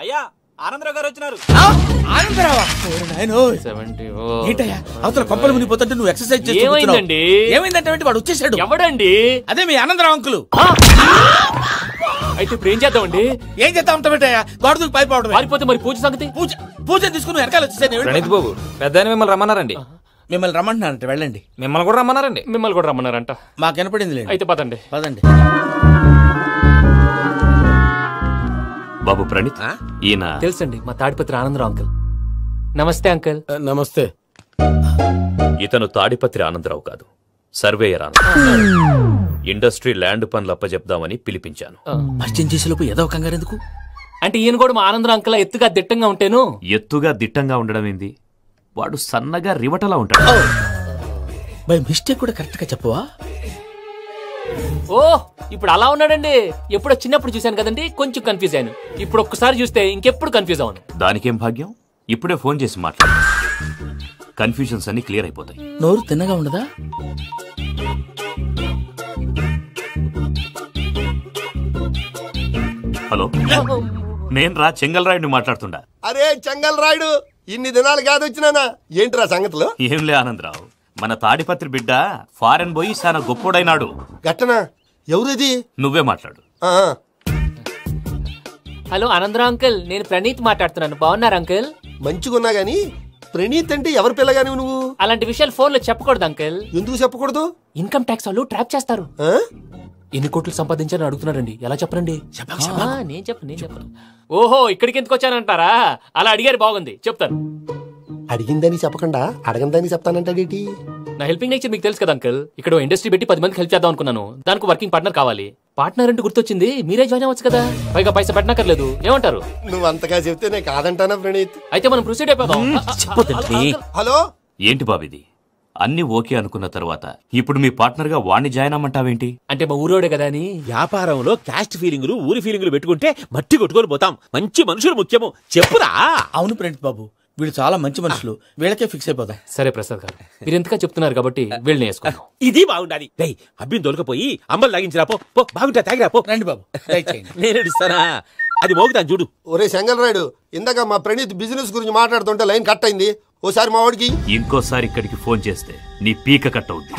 అయ్యా ఆనందరావు గారు వచ్చినారు. ఆనందరావా? ఏంటయ్యా అవతల కొంపలు మునిగిపోతుంటే నువ్వు ఎక్సర్సైజ్ చేస్తూ ఏమైందండి? ఏమైందంటే వాడు వచ్చేసాడు. ఎవడండి? అదే మీ ఆనందరావు అంకులు. అయితే ఇప్పుడు ఏం చేద్దామండి? ఏం చేద్దాం ఉంటావేటయ్యా? గొడవకు పైపోవడం. పారిపోతే మరి పూజ సంగతి? పూజ తీసుకుని వెనకాల వచ్చేసాను. ప్రణీత్ బాబు పెద్ద మిమ్మల్ని రమ్మన్నారండి. మిమ్మల్ని రమ్మంటున్నారంట, వెళ్ళండి. మిమ్మల్ని కూడా రమ్మన్నారండి. మిమ్మల్ని కూడా రమ్మన్నారంట. మాకు వినపడింది. అయితే పదండి. పదండి. బాబు ప్రణీత్, ఈయన తెలుసండి మా తాడిపత్రి ఆనందరావు అంకుల్. నమస్తే అంకుల్. నమస్తే. ఇతను తాడిపత్రి ఆనందరావు కాదు, సర్వేయర్ ఆనందరావు. ఇండస్ట్రీ ల్యాండ్ పనులు అప్పచెప్దామని పిలిపించాను. పరిచయం చేసేలోపు ఏదో కంగారు ఎందుకు? అంటే ఈయన కూడా మా ఆనందరావు అంకుల్ ఎత్తుగా దిట్టంగా ఉంటాను. ఎత్తుగా దిట్టంగా ఉండడం ఏంది? వాడు సన్నగా రివటలా ఉంటాడు. బై మిస్టేక్ కూడా కరెక్ట్ గా చెప్పవా? ఓ ఇప్పుడు అలా ఉన్నాడండి. ఎప్పుడో చిన్నప్పుడు చూశాను కదండి, కొంచెం కన్ఫ్యూజ్ అయ్యాను. ఇప్పుడు ఒక్కసారి చూస్తే ఇంకెప్పుడు కన్ఫ్యూజ్ అవ్వను. దానికేం భాగ్యం, ఇప్పుడే ఫోన్ చేసి మాట్లాడు. కన్ఫ్యూజన్స్ అన్ని క్లియర్ అయిపోతాయి. నోరు తిన్నగా ఉండదా? హలో, నేను రా చెంగల్ రాయుడిని మాట్లాడుతుండా. అరే చెంగల్ రాయుడు, ఇన్ని దినాలు కాదు వచ్చినానా? ఏంట్రా సంగతులు? ఏంలే ఆనందరావు, మన తాడిపత్రి బిడ్డ ఫారెన్ పోయి చాలా గొప్పోడైనాడు. గట్టనా? ఎవరిది? నువ్వే మాట్లాడు. హలో ఆనందరావు అంకుల్, నేను ప్రణీత్ మాట్లాడుతున్నాను. బాగున్నారు అంకుల్? మంచిగున్నా గాని ప్రణీత్ అంటే ఎవరి పిల్లగాని నువ్వు? అలాంటి విషయాలు ఫోన్ లో చెప్పకూడదు అంకుల్. ఎందుకు చెప్పకూడదు? ఇన్కమ్ ట్యాక్స్ వాళ్ళు ట్రాప్ చేస్తారు. ఎన్ని కోట్లు సంపాదించాలని అడుగుతున్నారండి. ఎలా చెప్పరండి? నేను చెప్పను. ఓహో ఇక్కడికి ఎందుకు వచ్చానంటారా? అలా అడిగారు, బాగుంది, చెప్తాను. అడిగిందని చెప్పకుండా అడగందని చెప్తానంటాడేటి? నా హెల్పింగ్ నేచర్ మీకు తెలుసు కదా అంకుల్. ఇక్కడ ఇండస్ట్రీ పెట్టి 10 మందికి హెల్ప్ చేద్దాం అనుకున్నాను. దానికి వర్కింగ్ పార్ట్నర్ కావాలి. పార్ట్నర్ అంటే గుర్తొచ్చింది, మీరే జాయిన్ అవ్వచ్చు కదా. పైగా పైసా పెట్టనక్కర్లేదు. ఏమంటారు? నువ్వు అంతగా చెప్తే నేను కాదంటానా ప్రణీత్? అయితే మనం ప్రొసీడ్ అయిపోదాం. హలో, ఏంటి బాబిది? అన్ని ఓకే అనుకున్న తర్వాత ఇప్పుడు మీ పార్ట్నర్ గా వాణ్ణి జాయిన్ అమ్మంటావేంటి? అంటే మా ఊరోడే కదా అని. వ్యాపారంలో క్యాస్ట్ ఫీలింగులు, ఊరి ఫీలింగులు పెట్టుకుంటే మట్టి కొట్టుకొని పోతాం. మంచి మనుషులు ముఖ్యము. చెప్పురా. అవును ప్రణీత్ బాబు, వీళ్ళు చాలా మంచి మనుషులు. వీళ్ళకే ఫిక్స్ అయిపోతాం. సరే ప్రసాద్ గారు, మీరు ఎంతగా చెప్తున్నారు కాబట్టి వీళ్ళని వేసుకుంటాం. ఇది బాగుండాలి. డై అబ్బిని దొలకపోయి అమ్మలు లాగించిరా పో. బాగుంటా తాగిరా పో. రండి బాబు, నేను ఇస్తానా? అది మోగుతాను చూడు. ఒరే చెంగల్ రాయుడు, ఇందాక మా ప్రణీత్ బిజినెస్ గురించి మాట్లాడుతుంటే లైన్ కట్ అయింది. ఓసారి మా వాడికి ఇంకోసారి ఇక్కడికి ఫోన్ చేస్తే నీ పీక కట్ అవుద్ది.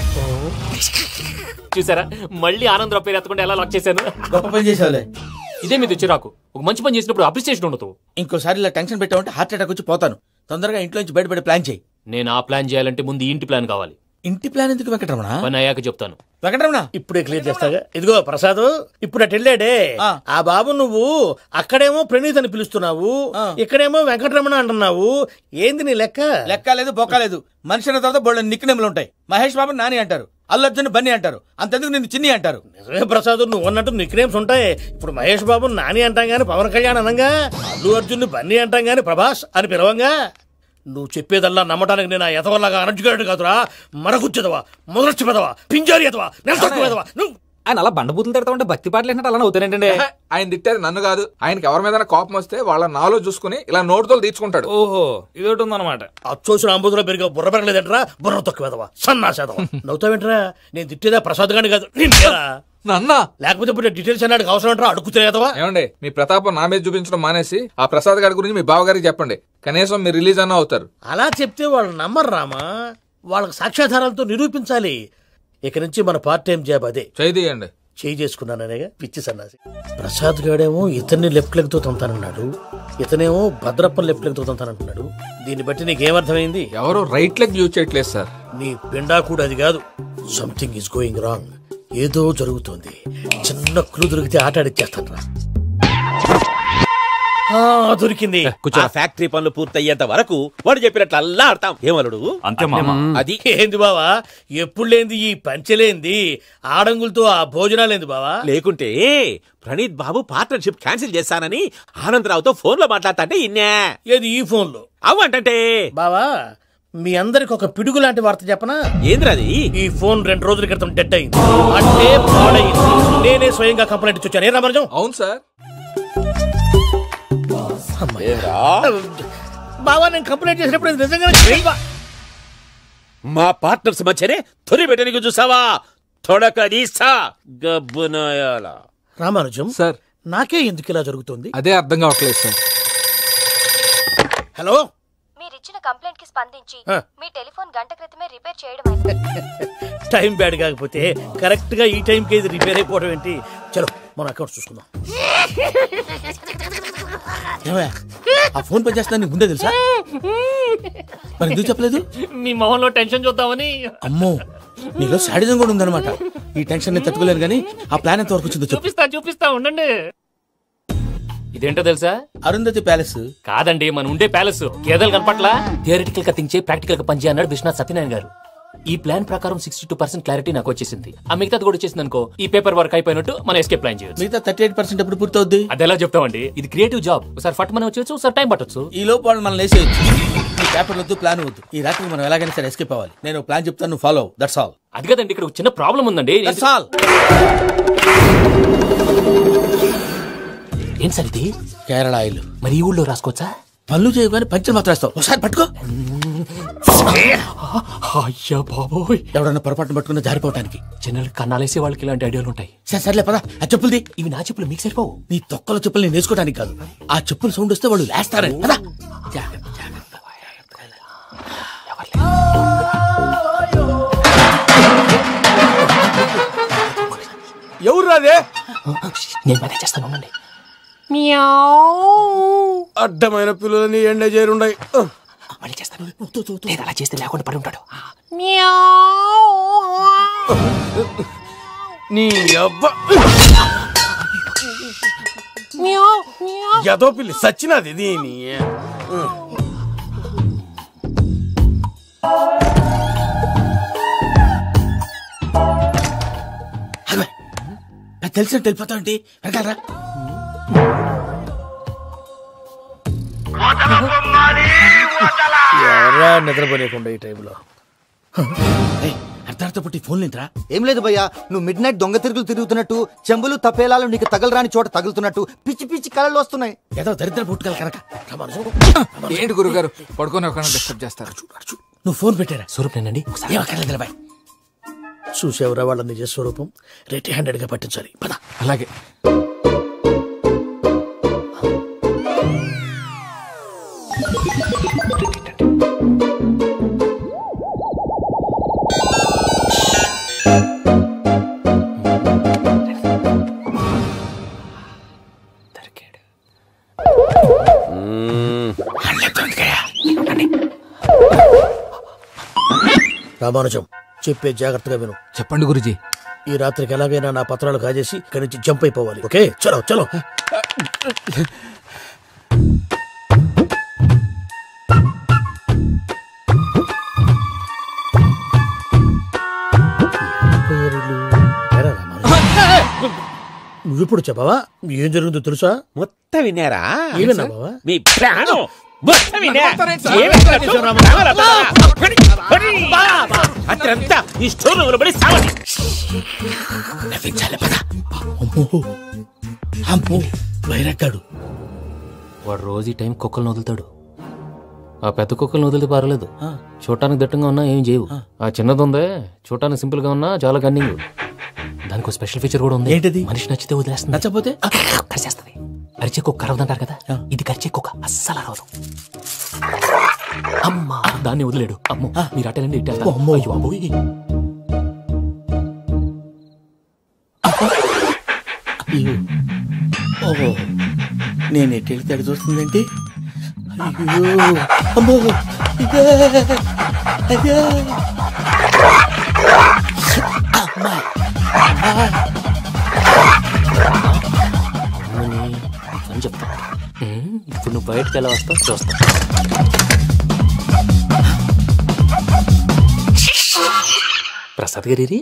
చూసారా, మళ్ళీ ఆనందరావు పేరు ఎత్తకుండా ఎలా లాక్ చేశాను. గొప్ప పని చేసావులే. ఇదే మీద చిరాకు. ఒక మంచి పని చేసినప్పుడు అప్రిసియేషన్ ఉండదు. ఇంకోసారి ఇలా టెన్షన్ పెట్టామంటే హార్ట్ అటాక్ వచ్చి పోతాను. తొందరగా ఇంట్లో నుంచి బయటపడే ప్లాన్ చేయి. నేను ఆ ప్లాన్ చేయాలంటే ముందు ఇంటి ప్లాన్ కావాలి. ఇంటి ప్లాన్ ఎందుకు వెంకటరమణ? పని అయ్యాక చెప్తాను. వెంకటరమణ ఇప్పుడే క్లియర్ చేస్తాగా. ఇదిగో ప్రసాద్, ఇప్పుడు అటు వెళ్ళాడే ఆ బాబు, నువ్వు అక్కడేమో ప్రణీత్ అని పిలుస్తున్నావు, ఇక్కడేమో వెంకటరమణ అంటున్నావు. ఏంది నీ లెక్క? లెక్క లేదు, బొక్క లేదు. మనిషి అన్న తర్వాత బోళ్ళ నిక్నెములు ఉంటాయి. మహేష్ బాబు నాని అంటారు, అల్లు అర్జున్ బన్నీ అంటారు, అంతెందుకు నిన్ను చిన్ని అంటారు. నిజమే ప్రసాద్, నువ్వు అన్నట్టు నిక్నేమ్స్ ఉంటాయి. ఇప్పుడు మహేష్ బాబు నాని అంటాం గాని పవన్ కళ్యాణ్ అనంగా, అల్లు అర్జున్ బన్నీ అంటాం గాని ప్రభాస్ అని పిలవంగా. నువ్వు చెప్పేదల్లా నమ్మటానికి నేను ఆ ఎతవల్లాగా అనర్జుకేటెడ్ కాదురా. మరగుచ్చదవా, మొదలచ్చి పెదవా, పింజారి ఎదవా, నెలసొక్కు పెదవా. ఆయన అలా బండబూతులు తిడతా ఉంటే భక్తి పాటలు ఏంటంటే అలా అవుతానంటే. ఆయన తిట్టేది నన్ను కాదు, ఆయనకి ఎవరి మీద కోపం వస్తే వాళ్ళ నాలో చూసుకుని ఇలా నోటుతో తీర్చుకుంటాడు. ఓహో ఇదొకటి ఉందన్నమాట. అచ్చోసిన అంబుధులో పెరిగా బుర్ర పెరగలేదట్రా, బుర్ర తొక్కువేదవా సన్నాసేదవా. నవ్వుతావేంట్రా? నేను తిట్టేదా ప్రసాద్ గాని కాదు నిన్నేరా. నన్నా లేకపోతే ఇప్పుడు డీటెయిల్స్ అన్నాడు అవసరం అంటారా? అడుగుతాయేదవా. ఏమండి మీ ప్రతాపం నా మీద చూపించడం మానేసి ఆ ప్రసాద్ గారి గురించి మీ బావగారికి చెప్పండి. కనీసం మీరు రిలీజ్ అన్న అవుతారు. అలా చెప్తే వాళ్ళు నమ్మరు రామా, వాళ్ళకి సాక్ష్యాధారాలతో నిరూపించాలి. ఇక నుంచి మన పార్ట్ టైం జాబ్ అదే. చేయండి. చేయి చేసుకున్నాననేగా పిచ్చి సన్నాసి. ప్రసాద్ గాడేమో ఇతన్ని లెఫ్ట్ లెగ్ తో తంతానన్నాడు, ఇతనేమో భద్రప్పని లెఫ్ట్ లెగ్ తో తంతానంటున్నాడు. దీన్ని బట్టి నీకేమర్థమైంది? ఎవరో రైట్ లెగ్ యూజ్ చేయట్లేదు సార్. నీ పిండా కూడా అది కాదు. Something is going wrong. ఏదో జరుగుతోంది. చిన్న క్లూ దొరికితే ఆట ఆడిచ్చేస్తాను రా. దొరికింది. ఆ ఫ్యాక్టరీ పనులు పూర్తయ్యేంత వరకు వాడు చెప్పినట్లు అల్లా ఆడతాం. ఏమలుడు అంతే మామ. అది ఏంది బావా ఎప్పుడు లేంది ఈ పంచలేంది, ఆడంగులతో ఆ భోజనాలేంది బావా? లేకుంటే ప్రణీత్ బాబు పార్ట్నర్షిప్ క్యాన్సిల్ చేస్తానని ఆనందరావుతో ఫోన్ లో మాట్లాడతాంటే ఇన్నే. ఏది ఈ ఫోన్ లో? అవ్వంటే బావా మీ అందరికి ఒక పిడుగు లాంటి వార్త చెప్పనా? ఏంద్రది? ఈ ఫోన్ 2 రోజుల క్రితం డెడ్ అయింది, అంటే పాడైంది. నేనే స్వయంగా కంప్లైంట్ ఇచ్చి వచ్చాను. ఏ రామరాజం? అవును సార్. బావా నేను కంప్లైంట్ చేసినప్పుడు నిజంగా మా పార్ట్నర్స్ మధ్యనే తొలి పెట్టడానికి చూసావా? తొడకదీసా గబ్బునాయాల. రామానుజం సార్ నాకే ఎందుకు ఇలా జరుగుతుంది? అదే అర్థం కావట్లేదు సార్. హలో, మీరిచ్చిన కంప్లైంట్ కి స్పందించి మీ టెలిఫోన్ గంట క్రితమే రిపేర్ చేయడం. టైం బ్యాడ్ కాకపోతే కరెక్ట్ గా ఈ టైం కి ఇది రిపేర్ అయిపోవడం ఏంటి? చలో మన అకౌంట్ చూసుకుందాం. ఆ ఫోన్ పనిచేస్తున్నా నీకు ముందే తెలుసా? మరి ఎందుకు చెప్పలేదు? మీ మొహంలో టెన్షన్ చూద్దామని. అమ్మో నీలో శాడిజం కూడా ఉందన్నమాట. ఈ టెన్షన్ ని తట్టుకోలేను కానీ ఆ ప్లాన్ ఎంత వరకు వచ్చిందో చూపిస్తా ఉండండి. ఇదేంటో తెలుసా? అరుంధతి ప్యాలెస్ కాదండి, మన ఉండే ప్యాలెస్. గేదెలు కనపట్లా? థియరిటికల్ గా థింక్ చేయి, ప్రాక్టికల్ గా పనిచేయ అన్నాడు విశ్వనాథ్ సత్యనారాయణ గారు. ఈ ప్లాన్ ప్రకారం 62% క్లారిటీ నాకు వచ్చేసింది. ఆ మిగతాది కూడా వచ్చేసింది అనుకో, ఈ పేపర్ వర్క్ అయిపోయినట్టు మనం ఎస్కేప్ ప్లాన్ చేయొచ్చు. మిగతా 38% ఎప్పుడు పూర్తవుద్ది? అది ఎలా చెప్తామండి? ఇది క్రియేటివ్ జాబ్. ఒకసారి ఫట్ మనం వచ్చేయచ్చు, ఒకసారి టైం పట్టొచ్చు. ఈ లోపు వాళ్ళు మనం లేసేయచ్చు. ఈ పేపర్ వద్దు, ప్లాన్ వద్దు. ఈ రాత్రి మనం ఎలాగైనా సరే ఎస్కేప్ అవ్వాలి. నేను ప్లాన్ చెప్తాను, నువ్వు ఫాలో. That's all. అది కదండి, ఇక్కడ చిన్న ప్రాబ్లం ఉందండి. That's all. ఏం సార్ ఇది? కేరళ ఆయిల్. మరి ఈ ఊళ్ళో రాసుకోవచ్చా? పనులు చేయగానే పంచలు మాత్రం వేస్తావు. ఒకసారి పట్టుకో. అయ్యా బాబోయ్, ఎవడన్నా పొరపాటును పట్టుకున్న జారిపోవటానికి. జనరల్ కన్నాలేసే వాళ్ళకి ఇలాంటి ఐడియాలు ఉంటాయి. సర్లే పదా. ఆ చెప్పులది. ఇవి నా చెప్పులు మీకు సరిపోవు. నీ తొక్కల చెప్పులు నేను వేసుకోవడానికి కాదు, ఆ చెప్పులు సౌండ్ వస్తే వాళ్ళు లేస్తారని. పదా. ఎవరు రాదే? నేను మేనేజ్ చేస్తాను ఉండండి. అడ్డమైన పిల్లలని ఎండ చేరుండయి. మళ్ళీ చేస్తాను. నేను అలా చేస్తే లేకుండా పడి ఉంటాడు. నీ అబ్బా ఎదో పిల్లి సచ్చినది దీని. తెలిసినట్టు వెళ్ళిపోతా ఉంటే వెనకాలరా. ఎవరా నిద్రపోలేకుండా ఈ టైంలో? అర్ధార్థ పుట్టి ఫోన్ లేంట్రా? ఏం లేదు భయ్యా, నువ్వు మిడ్ నైట్ దొంగ తిరుగులు తిరుగుతున్నట్టు, చెంబులు తపేలాలు నీకు తగలరాని చోట తగులుతున్నట్టు పిచ్చి పిచ్చి కళలు వస్తున్నాయి. ఏదో దరిద్ర పుట్టుకల కనుక. ఏంటి గురుగారు పడుకొని ఒక డిస్టర్బ్ చేస్తారు? నువ్వు ఫోన్ పెట్టారా? స్వరూపేనండి. చూసేవరా వాళ్ళ నిజ స్వరూపం? రెడీ హ్యాండెడ్ గా పట్టించాలి. పద. అలాగే. రామానుజం చెప్పే జాగ్రత్తగా విను. చెప్పండి గురుజీ. ఈ రాత్రికి ఎలాగైనా నా పత్రాలు కాజేసి ఇక్కడి నుంచి జంప్ అయిపోవాలి. ఓకే, చలో చలో. నువ్విప్పుడు చెప్పవా? ఏం జరుగుతుందో తెలుసా? మొత్తం విన్నారా? ఏమన్నా బావా? మీ ప్లాన్ అత్రంతా ఈ స్టోర్ రూమ్ లో పడి సావండి. వైరగ్గాడు వాడు రోజు ఈ టైం కుక్కలను వదులుతాడు. ఆ పెద్ద కుక్కలను వదిలితే పర్లేదు, చూడటానికి దట్టంగా ఉన్నా ఏం చేయవు. ఆ చిన్నది ఉందే చూడటానికి సింపుల్ గా ఉన్నా చాలా కన్నింగ్. దానికి స్పెషల్ ఫీచర్ కూడా ఉంది. ఏంటిది? మనిషి నచ్చితే వదిలేస్తుంది, నచ్చపోతే కరిచేస్తుంది. అరిచే కుక్క అరవదంటారు కదా, ఇది కరిచే కుక్క అస్సలు అరవదు. అమ్మా దాన్ని వదిలేడు. అమ్మో మీరు అటెండి ఇటు. ఓహో నేను ఎటు వెళ్తే అటు చూస్తుందేంటి? అయ్యో అమ్మో అని చెప్తా. ఇప్పుడు నువ్వు బయటకు ఎలా వస్తావు చూస్తా. ప్రసాద్ గారి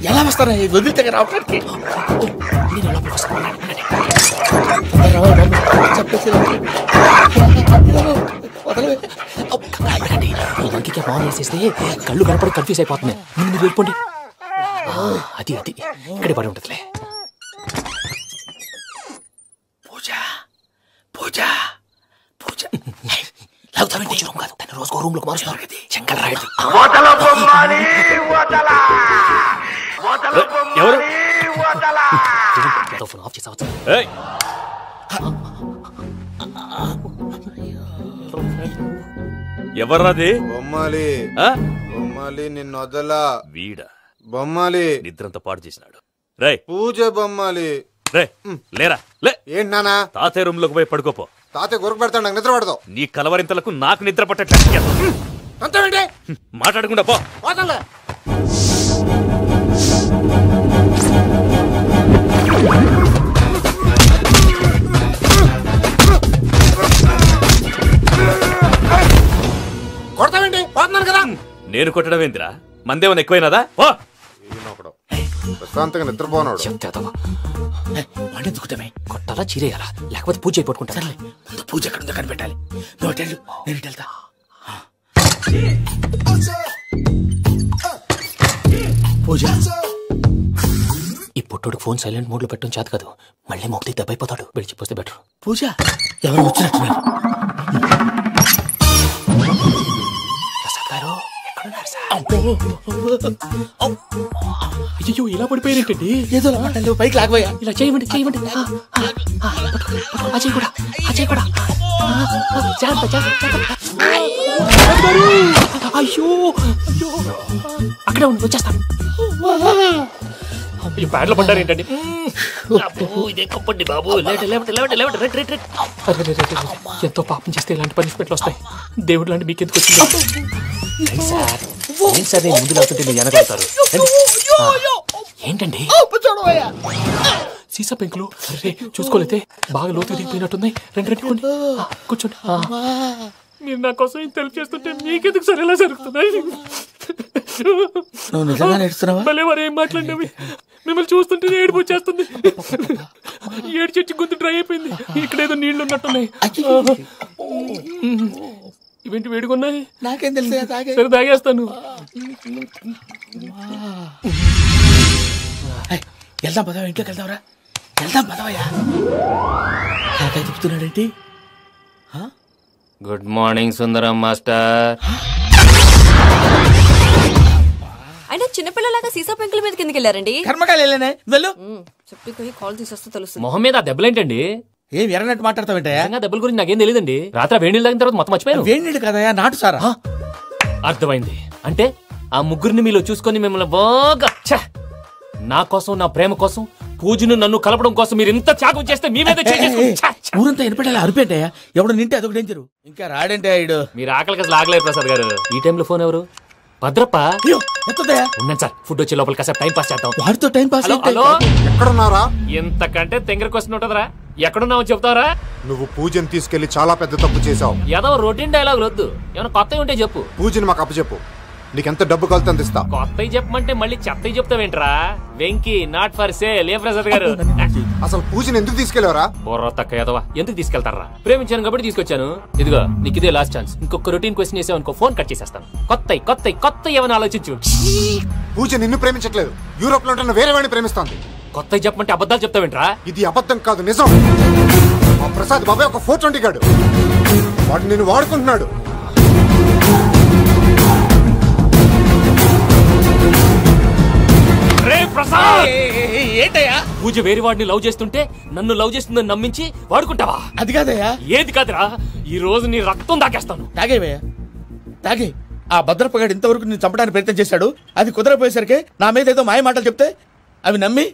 ఎలా వస్తారా వదిలితే రావడానికి? వంకికి ఫోన్ వేసేస్తే కళ్ళు కనపడి కన్ఫ్యూజ్ అయిపోతున్నాయి. మీరు వెళ్ళిపోండి. అది అది ఇక్కడే పడి ఉంటుందిలే. పూజ పూజ పూజ రూమ్ కాదు, తన రోజుకో రూమ్ లోకి మారుస్తున్నారు కదా. చెంకల్ రాయదు. ఫోన్ ఆఫ్ చేసావచ్చు. ఎవర్రాది? బొమ్మాలి బొమ్మాలి నిన్ను వదలా. వీడా బొమ్మాలి నిద్రంతా పాడు చేసినాడు. రే పూజ బొమ్మాలి. రే లేరా లే. ఏంటి నానా? తాతయ్య రూమ్ లోకి పోయి పడుకోపో. తాతయ్య గురకు పెడతాడు, నాకు నిద్ర పడతావు. నీ కలవరింతలకు నాకు నిద్ర పట్టేట మాట్లాడకుండా పో. కొడతావేంటి? పోతున్నాను కదా. నేను కొట్టడం ఏంటిరా? మందేమన్నా ఎక్కువైనదా? ప్రశాంతంగా నిద్రపోనాడు. వాడెందుకుంటామే? కొట్టాలా చీరేయాలా లేకపోతే పూజ అయిపోట్టుకుంటా. సర్లే ముందు పూజ ఎక్కడ ఉందో కనిపెట్టాలి. నువ్వు అటెళ్ళు, నేను ఇటు వెళ్తా. పూజ ఈ పుట్టోడు ఫోన్ సైలెంట్ మోడ్ లో పెట్టడం చేత కాదు, మళ్ళీ మొక్కి దెబ్బైపోతాడు. విడిచిపోతే బెటర్. పూజ ఎవరు వచ్చినట్టున్నారు? ప్రసాద్ గారు ఎక్కడున్నారు సార్? అయ్యో ఇలా పడిపోయారేంటండి? ఏదో పైకి లాగబోయా. ఇలా చేయమండి చేయమండి. అజయ్ కూడా అజయ్ కూడా అయ్యో అయ్యో అక్కడే ఉండి వచ్చేస్తాను. ఈ ప్యాడ్లో పడ్డారు ఏంటండి? ఎంతో పాపం చేస్తే ఇలాంటి పనిష్మెంట్లు వస్తాయి. దేవుడు లాంటి మీకు ఎందుకు వచ్చింది సార్? నేను ముందు లేకుంటే మీరు వెనకాడతారు. ఏంటండి సీసా పెంకులు? అరే చూసుకోలేతే బాగా లోతు దిగిపోయినట్టున్నాయి. రండి రండి కూర్చోండి. మీరు నా కోసం ఇంత హెల్ప్ చేస్తుంటే మీకెందుకు సరే ఎలా జరుగుతున్నాయి? భలే వారు ఏం మాట్లాడినవి. మిమ్మల్ని చూస్తుంటే ఏడుపు వచ్చేస్తుంది. ఏడు చెట్టు గొంతు డ్రై అయిపోయింది. ఇక్కడ ఏదో నీళ్లు ఉన్నట్టున్నాయి. ఇవేంటి వేడుకున్నాయి? నాకేం తెలుసు. సరే తాగేస్తాను. వెళ్దాం పదవా, ఇంట్లోకి వెళ్దాంరా. వెళ్దాం పదవయ్యా. నాకై చెప్తున్నాడేంటి? Good morning Sundaram master. అయినా చిన్నపిల్లలాగా సీసా పెంకుల మీద కిందకి వెళ్ళారండి. కర్మకాయలు వెళ్ళానే వెళ్ళు. చెప్పి కాల్ తీసేస్తే తెలుస్తుంది. మొహం మీద దెబ్బలేంటండి? ఏం ఎర్రనట్టు మాట్లాడతావేంటయా? దెబ్బల గురించి నాకేం తెలియదండి. రాత్రి వేడి నీళ్ళు తాగిన తర్వాత మొత్తం మర్చిపోయాను. వేడి నీళ్ళు కదయా, నాటు సారా. అర్థమైంది. అంటే ఆ ముగ్గురిని మీలో చూసుకొని మిమ్మల్ని బాగా నా కోసం నా ప్రేమ కోసం పూజను నన్ను కలపడం కోసం మీరు ఇంత త్యాగం చేస్తే మీ మీద ఊరంతా ఎనపెట్టాలి అరిపేటయా. ఎవడు నింటే అదొక డేంజరు. ఇంకా రాడంటే ఆయుడు. మీరు ఆకలికి అసలు ఆగలేదు ప్రసాద్ గారు. ఈ టైంలో ఫోన్ ఎవరు? భద్రప్ప. ఉన్నాను సార్, ఫుడ్ వచ్చే లోపల కాసేపు టైం పాస్ చేద్దాం. వాడితో టైం పాస్. హలో ఎక్కడున్నారా? ఎంతకంటే తెంగర క్వశ్చన్ ఉంటుందిరా. ఎక్కడున్నావు చెప్తారా? నువ్వు పూజని తీసుకెళ్లి చాలా పెద్ద తప్పు చేశావు. ఏదో రొటీన్ డైలాగ్ వద్దు, ఏమైనా కొత్తవి ఉంటే చెప్పు. పూజని మాకు అప్పచెప్పు, నీకెంత డబ్బు కలితే అంత ఇస్తా. కొత్తవి చెప్పమంటే మళ్ళీ చెత్తవి చెప్తావేంట్రా? Venky not for sale. ఏ ప్రసాద్ గారు అసలు పూజని ఎందుకు తీసుకెళ్లేవరా? బోర్ర తక్క ఏదవా, ఎందుకు తీసుకెళ్తారా? ప్రేమించాను కాబట్టి తీసుకొచ్చాను. ఇదిగో నీకు ఇదే లాస్ట్ ఛాన్స్. ఇంకొక రొటీన్ క్వశ్చన్ చేసావు అనుకో, ఫోన్ కట్ చేసేస్తాను. కొత్త ఏమైనా ఆలోచించు. పూజ నిన్ను ప్రేమించట్లేదు, యూరోప్ లో ఉంటున్న వేరే వాడిని ప్రేమిస్తోంది. కొత్తవి చెప్పమంటే అబద్ధాలు చెప్తావేంట్రా? ఇది అబద్ధం కాదు, నిజం. మా ప్రసాద్ బాబాయ్ ఒక 420 గాడు, వాడు నిన్ను వాడుకుంటున్నాడు. ఏంటయ్యా? పూజ వేరే వాడిని లవ్ చేస్తుంటే నన్ను లవ్ చేస్తుందని నమ్మించి వాడుకుంటావా? అది కాదయ్యా. ఏది కాదురా, ఈ రోజు నీ రక్తం దాకేస్తాను. తాగేవయ్యా, తాగే. ఆ భద్రపగాడు ఇంతవరకు నేను చంపడానికి ప్రయత్నం చేశాడు. అది కుదరపోయేసరికి నా మీద ఏదో మాయ మాటలు చెప్తే అవి నమ్మి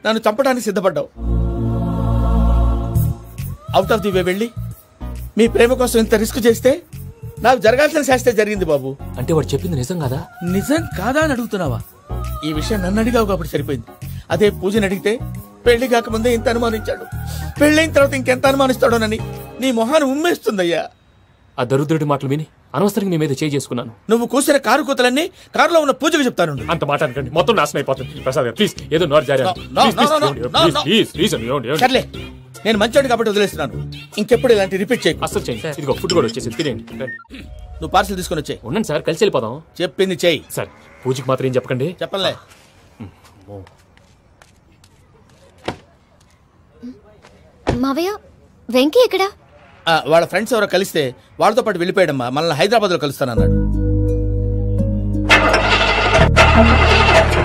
నన్ను చంపడానికి సిద్ధపడ్డావు. అవుట్ ఆఫ్ ది వే వెళ్ళి మీ ప్రేమ కోసం ఇంత రిస్క్ చేస్తే నాకు జరగాల్సిన శాస్త్రే జరిగింది బాబు. అంటే వాడు చెప్పింది నిజం కాదా? నిజం కాదా అని అడుగుతున్నావా? ఈ విషయం నన్ను అడిగావు కాబట్టి సరిపోయింది. అదే పూజని అడిగితే పెళ్లి కాకముందే ఇంత అనుమానించాడు, పెళ్ళైన తర్వాత ఇంకెంత అనుమానిస్తాడోనని నీ మొహాన్ని ఉమ్మేస్తుందయ్యా. ఆ దరిద్రుడి మాటలు విని అనవసరంగా మీ మీద చేసుకున్నాను. నువ్వు కూసిన కారు కూతలన్నీ కారులో ఉన్న పూజకు చెప్తాను. అంత మాట అనకండి, మొత్తం నాశనం అయిపోతుంది. ప్రసాద్ గారు ప్లీజ్, ఏదో నోరు జారీ. సర్లే, నేను మంచోడు కాబట్టి వదిలేస్తున్నాను. ఇంకెప్పుడు ఇలాంటి రిపీట్ చేయకు. అసలు చేయండి. ఇదిగో ఫుడ్ కూడా వచ్చేసి తినేయండి. నువ్వు పార్సల్ తీసుకొని వచ్చే. ఉండండి సార్, కలిసి వెళ్ళిపోదాం. చెప్పింది చెయ్యి. సార్ పూజకి మాత్రం ఏం చెప్పకండి. చెప్పలే. మావయ్య, వెంకీ ఎక్కడా? వాళ్ళ ఫ్రెండ్స్ ఎవరో కలిస్తే వాళ్ళతో పాటు వెళ్ళిపోయాడమ్మా. మనల్ని హైదరాబాద్ లో కలుస్తానన్నాడు.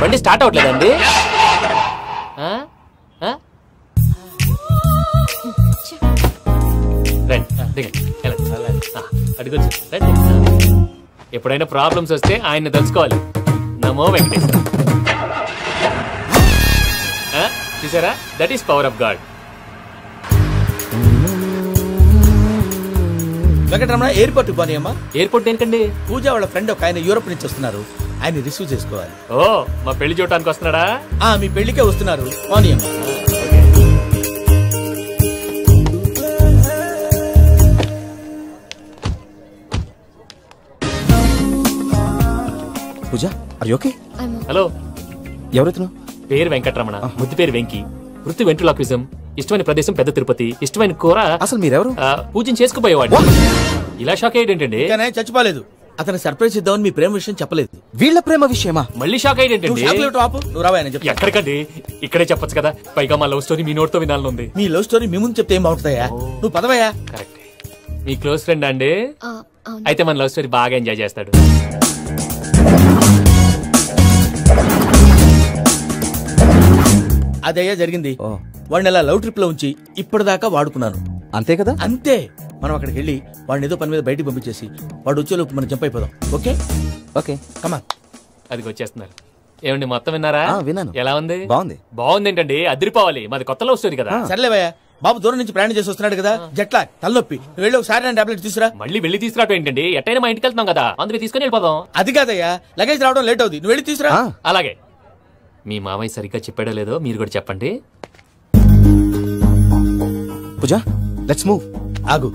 బండి స్టార్ట్ అవట్లేదండి. అడిగొచ్చు. ఎప్పుడైనా ప్రాబ్లమ్స్ వస్తే ఆయన్ని తెలుసుకోవాలి. నమో వెంకటేశ్వర. చూసారా, that is power of God. Venkataramana, airport పోనీ అమ్మా. ఎయిర్పోర్ట్ ఏంటండి? పూజ వాళ్ళ ఫ్రెండ్ ఒక ఆయన యూరోప్ నుంచి వస్తున్నారు, ఆయన రిసీవ్ చేసుకోవాలి. ఓ, మా పెళ్లి చూడటానికి వస్తున్నాడా? మీ పెళ్లికే వస్తున్నారు. పోనీ అమ్మా. పూజ, ఆర్ యు ఓకే? హలో, ఎవరైతును? పేరు వెంకటరమణ, ముద్దు పేరు వెంకీ, వృత్తి వెంట్రులాక్విజం, ఇష్టమైన ప్రదేశం పెద్ద తిరుపతి, ఇష్టమైన కూర. అసలు మీరెవరు? పూజను చేసుకుపోయేవాడు. ఇలా షాక్ అయ్యేటండి. చచ్చిపోలేదు. అతను సర్ప్రైజ్ ఇద్దామని మీ ప్రేమ విషయం చెప్పలేదు. వీళ్ళ ప్రేమ విషయమా? మళ్ళీ షాక్ అయ్యేటండి. ఎక్కడికండి? ఇక్కడే చెప్పొచ్చు కదా. పైగా మా లవ్ స్టోరీ మీ నోట్తో వినాలని ఉంది. మీ లవ్ స్టోరీ మీ ముందు చెప్తే ఏం బాగుంటుందయ్యా? నువ్వు పదవయ్యా. కరెక్ట్. మీ క్లోజ్ ఫ్రెండ్ అండి? అయితే మన లవ్ స్టోరీ బాగా ఎంజాయ్ చేస్తాడు. అదయ్యా జరిగింది. వాడిని అలా లవ్ ట్రిప్ లో ఉంచి ఇప్పటిదాకా వాడుకున్నాను. అంతే కదా? అంతే. మనం అక్కడికి వెళ్ళి వాడిని ఏదో పని మీద బయటికి పంపించేసి వాడు వచ్చేలోపు మనం జంప్ అయిపోదాం. ఓకే ఓకే, కమా. అది వచ్చేస్తున్నారు. ఏమండి, మొత్తం విన్నారా? విన్నాను. ఎలా ఉంది? బాగుంది. బాగుంది ఏంటండి, అదిరిపోవాలి. మాది కొత్త లవ్ స్టోరీ కదా. సర్లేవయ్యా, బాబు దూరం నుంచి ప్రయాణం చేసి వస్తున్నాడు కదా, జట్లా తలనొప్పి. నువ్వు వెళ్ళి ఒకసారి టాబ్లెట్ తీసుకురా. మళ్ళీ వెళ్ళి తీసుకురావటం ఏంటండి? ఎట్టైనా మా ఇంటికి వెళ్తున్నాం కదా, అందుకే తీసుకుని వెళ్ళిపోదాం. అది కాదయ్యా, లగేజ్ రావడం లేట్ అవుతుంది. నువ్వు వెళ్ళి తీసుకురా. అలాగే. మీ మామయ్య సరిగ్గా చెప్పాడో లేదో మీరు కూడా చెప్పండి. పూజ, లెట్స్ మూవ్. ఆగు,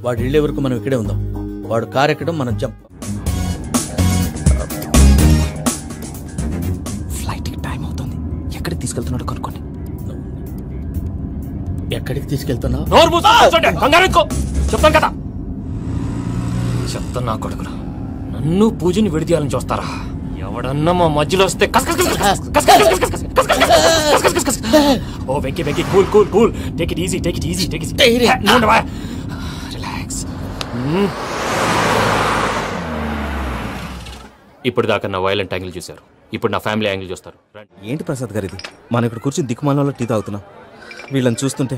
వాడు వెళ్ళే వరకు మనం ఇక్కడే ఉందాం. వాడు కార్ ఎక్కడం, మనం జంప్. ఫ్లైట్ కి టైం అవుతుంది. ఎక్కడికి తీసుకెళ్తున్నాడో కనుక్కోండి. ఎక్కడికి తీసుకెళ్తున్నావు? చెప్తాను కదా. చెప్తాను నా కొడుకురా, నన్ను పూజని విడిదీయాలని చూస్తారా? ఎవడన్నా మా మధ్యలో వస్తే ఓ Venky Venky, cool cool cool, take it easy, take it easy, take it relax. ఇప్పుడు దాకా నా వైలెంట్ యాంగిల్ చూశారు, ఇప్పుడు నా ఫ్యామిలీ యాంగిల్ చూస్తారు. ఏంటి ప్రసాద్ గారు ఇది? మనం ఇక్కడ కూర్చొని దిక్కుమాలలో టీ తాగుతున్నాం. వీళ్ళని చూస్తుంటే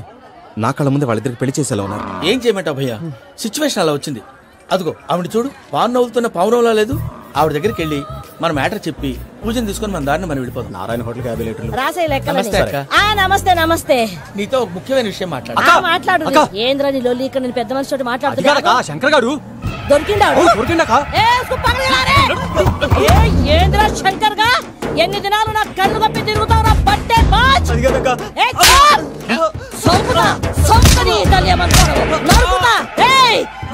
నా కళ్ళ ముందే వాళ్ళిద్దరికి పెళ్లి చేసేలా ఉన్నారు. ఏం చేయమంటావు భయ్యా, సిచ్యువేషన్ అలా వచ్చింది. అదిగో ఆవిడ చూడు, పావు నవ్వుతున్న పావునవ్వులా లేదు. ఆవిడ దగ్గరికి వెళ్ళి మన మ్యాటర్ చెప్పి పూజను తీసుకొని మన దారిని మనం వెళ్ళిపోతాం. నారాయణ హోటల్ 50 లీటర్లు. నమస్తే అక్క. నమస్తే నమస్తే. నీతో ఒక ముఖ్యమైన విషయం మాట్లాడు. ఏంద్రా నీ లొల్లి? ఇక్కడ నేను పెద్ద మనిషి మాట్లాడుతున్నా. శంకర్ గారు దొరికిందా? ఏంద్రా శంకర్ గా ఎన్ని దినాలు నా కళ్ళు కప్పి తిరుగుతావురా బట్టే బాచ్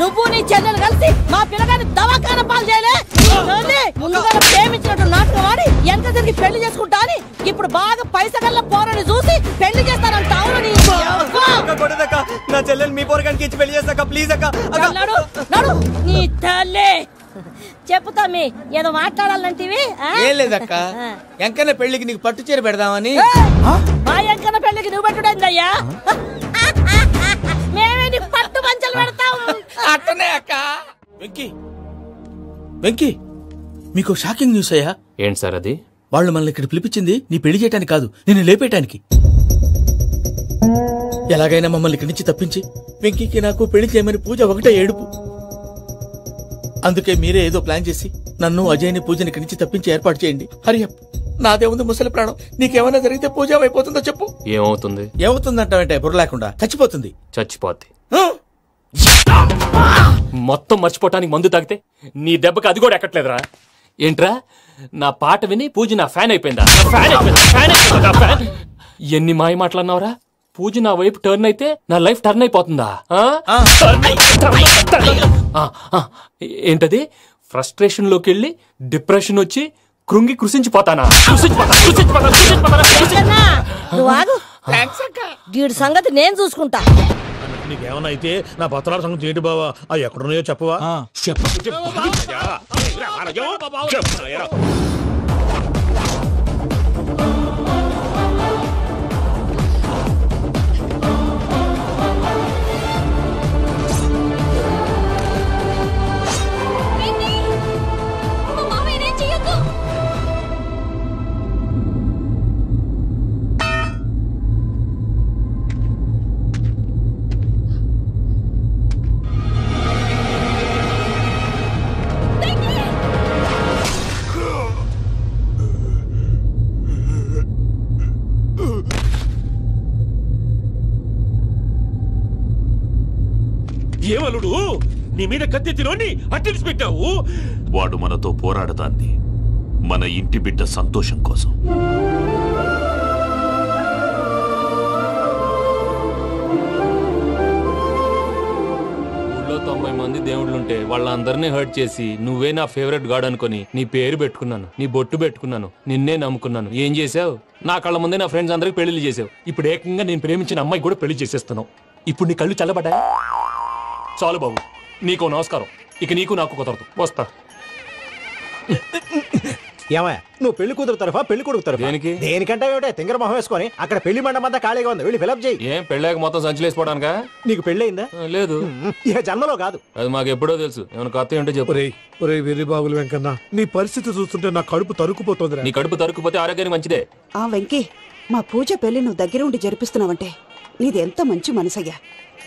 నువ్వు నీ చెల్లెలు కలిసి మా పిల్లగాని దవాఖాన పాలు చేయలే. ముందుగా ప్రేమించినట్టు నాటకం ఆడి ఎంత తిరిగి పెళ్లి చేసుకుంటా అని ఇప్పుడు బాగా పైసగల్ల పోరని చూసి పెళ్లి చేస్తానంట. అవును నా చెల్లెలు మీ పోరగానికి ఇచ్చి పెళ్లి చేస్తాక ప్లీజ్ అక్క. నీ తల్లి చెప్పుతా మీ ఏదో మాట్లాడాలంటివి. ఏం లేదక్క, ఎంకన్న పెళ్లికి నీకు పట్టు చీర పెడదామని. మా ఎంకన్న పెళ్లికి నువ్వు పెట్టుడైందయ్యా, మేమే నీకు పట్టు పంచలు పెడతాం. అట్టనే అక్క. వెంకీ మీకు షాకింగ్ న్యూస్ అయ్యా. ఏంటి సార్ అది? వాళ్ళు మనల్ని ఇక్కడ పిలిపించింది నీ పెళ్లి చేయటానికి కాదు, నిన్ను లేపేయటానికి. ఎలాగైనా మమ్మల్ని ఇక్కడి నుంచి తప్పించి వెంకీకి నాకు పెళ్లి చేయమని పూజ ఒకటే ఏడుపు. అందుకే మీరే ఏదో ప్లాన్ చేసి నన్ను అజయ్ని పూజని ఇక్కడి నుంచి తప్పించి ఏర్పాటు చేయండి. హరియప్, నాదే ఉంది ముసలి ప్రాణం. నీకేమైనా జరిగితే పూజ అయిపోతుందో చెప్పు. ఏమవుతుంది? ఏమవుతుందంటే బుర్ర లేకుండా చచ్చిపోతుంది. చచ్చిపోద్ది. మొత్తం మర్చిపోవటానికి మందు తాగితే నీ దెబ్బకి అది కూడా ఎక్కట్లేదురా. ఏంట్రా నా పాట విని పూజ నా ఫ్యాన్ అయిపోయిందా? ఎన్ని మాయ మాటలన్నావురా? పూజ నా వైపు టర్న్ అయితే నా లైఫ్ టర్న్ అయిపోతుందా? ఏంటది? ఫ్రస్ట్రేషన్ లోకి వెళ్ళి డిప్రెషన్ వచ్చి కృంగి కృషించిపోతానా? నువ్వు ఆగు, వీడి సంగతి నేను చూసుకుంటా. నీకేమన్నా అయితే నా పత్రాల సంగతి ఏంటి బావా? అవి ఎక్కడున్నాయో చెప్పవా? ఏమలుడు నీ మీద కత్తెత్తినోని అట్టెలిసి పెట్టావు. వాడు మనతో పోరాడతాన్ని మన ఇంటి బిడ్డ సంతోషం కోసం. ఊళ్ళో 90 మంది దేవుళ్ళుంటే వాళ్ళందరినీ హర్ట్ చేసి నువ్వే నా ఫేవరెట్ గాడ్ అనుకుని నీ పేరు పెట్టుకున్నాను, నీ బొట్టు పెట్టుకున్నాను, నిన్నే నమ్ముకున్నాను. ఏం చేసావు? నా కళ్ళ ముందే నా ఫ్రెండ్స్ అందరికి పెళ్లి చేసావు. ఇప్పుడు ఏకంగా నేను ప్రేమించిన అమ్మాయి కూడా పెళ్లి చేసేస్తున్నావు. ఇప్పుడు నీ కళ్ళు చల్లబడ్డాయి. చాలు బాబు, నీకు నమస్కారం. ఇక నీకు నాకు కుదరదు, వస్తా. ఏమయ్య, నువ్వు పెళ్లి కూతురు తరఫా పెళ్లి కొడుకు తరఫా? దేనికంటే తింగర మొహం వేసుకొని అక్కడ పెళ్లి మండపం అంతా ఖాళీగా ఉంది, వెళ్ళి ఫిలప్ చేయి. ఏం పెళ్ళాక మొత్తం సంచలేసిపోవడానికా? నీకు పెళ్ళయిందా? లేదు. ఇక జన్మలో కాదు. అది మాకు ఎప్పుడో తెలుసు. ఏమైనా కొత్త ఏంటో చెప్పు. ఒరే వెర్రి బాబులు వెంకన్న, నీ పరిస్థితి చూస్తుంటే నా కడుపు తరుక్కుపోతుంది. నీ కడుపు తరుక్కుపోతే ఆరోగ్యానికి మంచిదే. వెంకీ, మా పూజ పెళ్లి నువ్వు దగ్గర ఉండి జరిపిస్తున్నావంటే నీది ఎంత మంచి మనసయ్యా.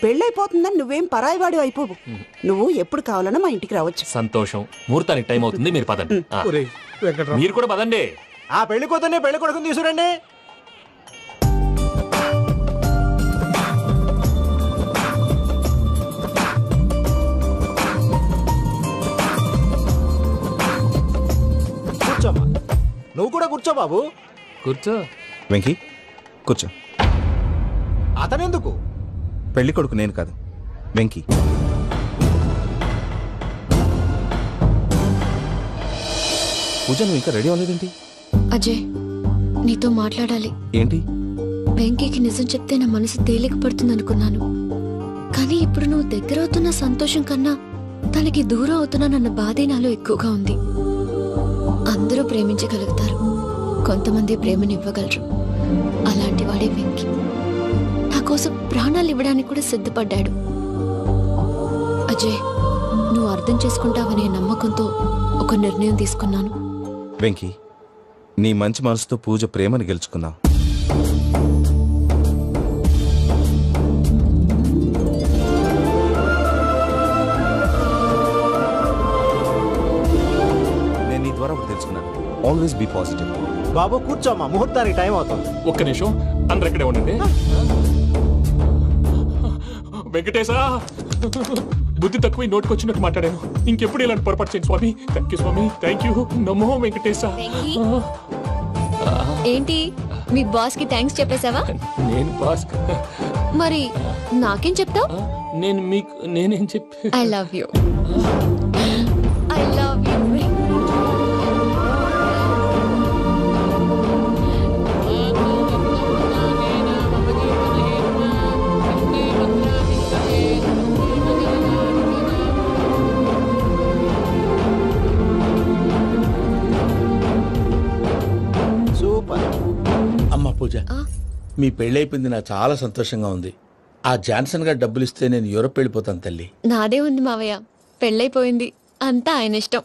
పెళ్ళైపోతుందని నువ్వేం పరాయివాడి అయిపోవు. నువ్వు ఎప్పుడు కావాలన్నా మా ఇంటికి రావచ్చు. సంతోషం. ముహూర్తానికి టైం అవుతుంది, మీరు పదండి. మీరు కూడా పదండి. ఆ పెళ్లి కూతుర్ని పెళ్లి కొడుకుని తీసుకురండి. కూర్చోమ్మా. నువ్వు కూడా కూర్చో బాబు. కూర్చో. వెంకీ కూర్చో. అతనెందుకు? పెళ్లి కొడుకు నేను కాదు, వెంకీ. పూజ, నువ్వు ఇంకా రెడీ అవ్వలేదేంటి? అజయ్, నీతో మాట్లాడాలి. ఏంటి? వెంకీకి నిజం చెప్తే నా మనసు తేలిక పడుతుంది అనుకున్నాను. కానీ ఇప్పుడు నువ్వు దగ్గర అవుతున్న సంతోషం కన్నా తనకి దూరం అవుతున్నానన్న బాధే నాలో ఎక్కువగా ఉంది. అందరూ ప్రేమించగలుగుతారు, కొంతమంది ప్రేమనివ్వగలరు. అలాంటి వాడే వెంకీ. నా కోసం ప్రాణాలు ఇవ్వడానికి కూడా సిద్ధపడ్డాడు. అజయ్, నువ్వు అర్థం చేసుకుంటావనే నమ్మకంతో ఒక నిర్ణయం తీసుకున్నాను. వెంకీ, నీ మంచి మనసుతో పూజ ప్రేమని గెలుచుకుందాం. నేను నీ ద్వారా ఒకటి తెలుసుకున్నాను. Always be positive. బాబు కూర్చోమ్మా, ముహూర్తానికి టైం అవుతుంది. ఒక్క నిమిషం, అందరు ఇక్కడే ఉండండి. వెంకటేశా, బుద్ధి తక్కువ నోటికొచ్చినట్టు మాట్లాడాను. ఇంకెప్పుడు ఇలాంటి పొరపాటు చేయండి స్వామి. థ్యాంక్ యూ స్వామి, థ్యాంక్ యూ. నమో వెంకటేశ. ఏంటి మీ బాస్ కి థ్యాంక్స్ చెప్పేశావా? నేను బాస్ మరి నాకేం చెప్తావు? నేను మీకు నేనేం చెప్పి I love you. I love you. Super. అమ్మ పూజ, మీ పెళ్ళైపోయింది నాకు చాలా సంతోషంగా ఉంది. ఆ జాన్సన్ గారు డబ్బులు ఇస్తే నేను యూరోప్ వెళ్ళిపోతాను తల్లి. నాదే ఉంది మావయ్య, పెళ్ళైపోయింది, అంతా ఆయన ఇష్టం.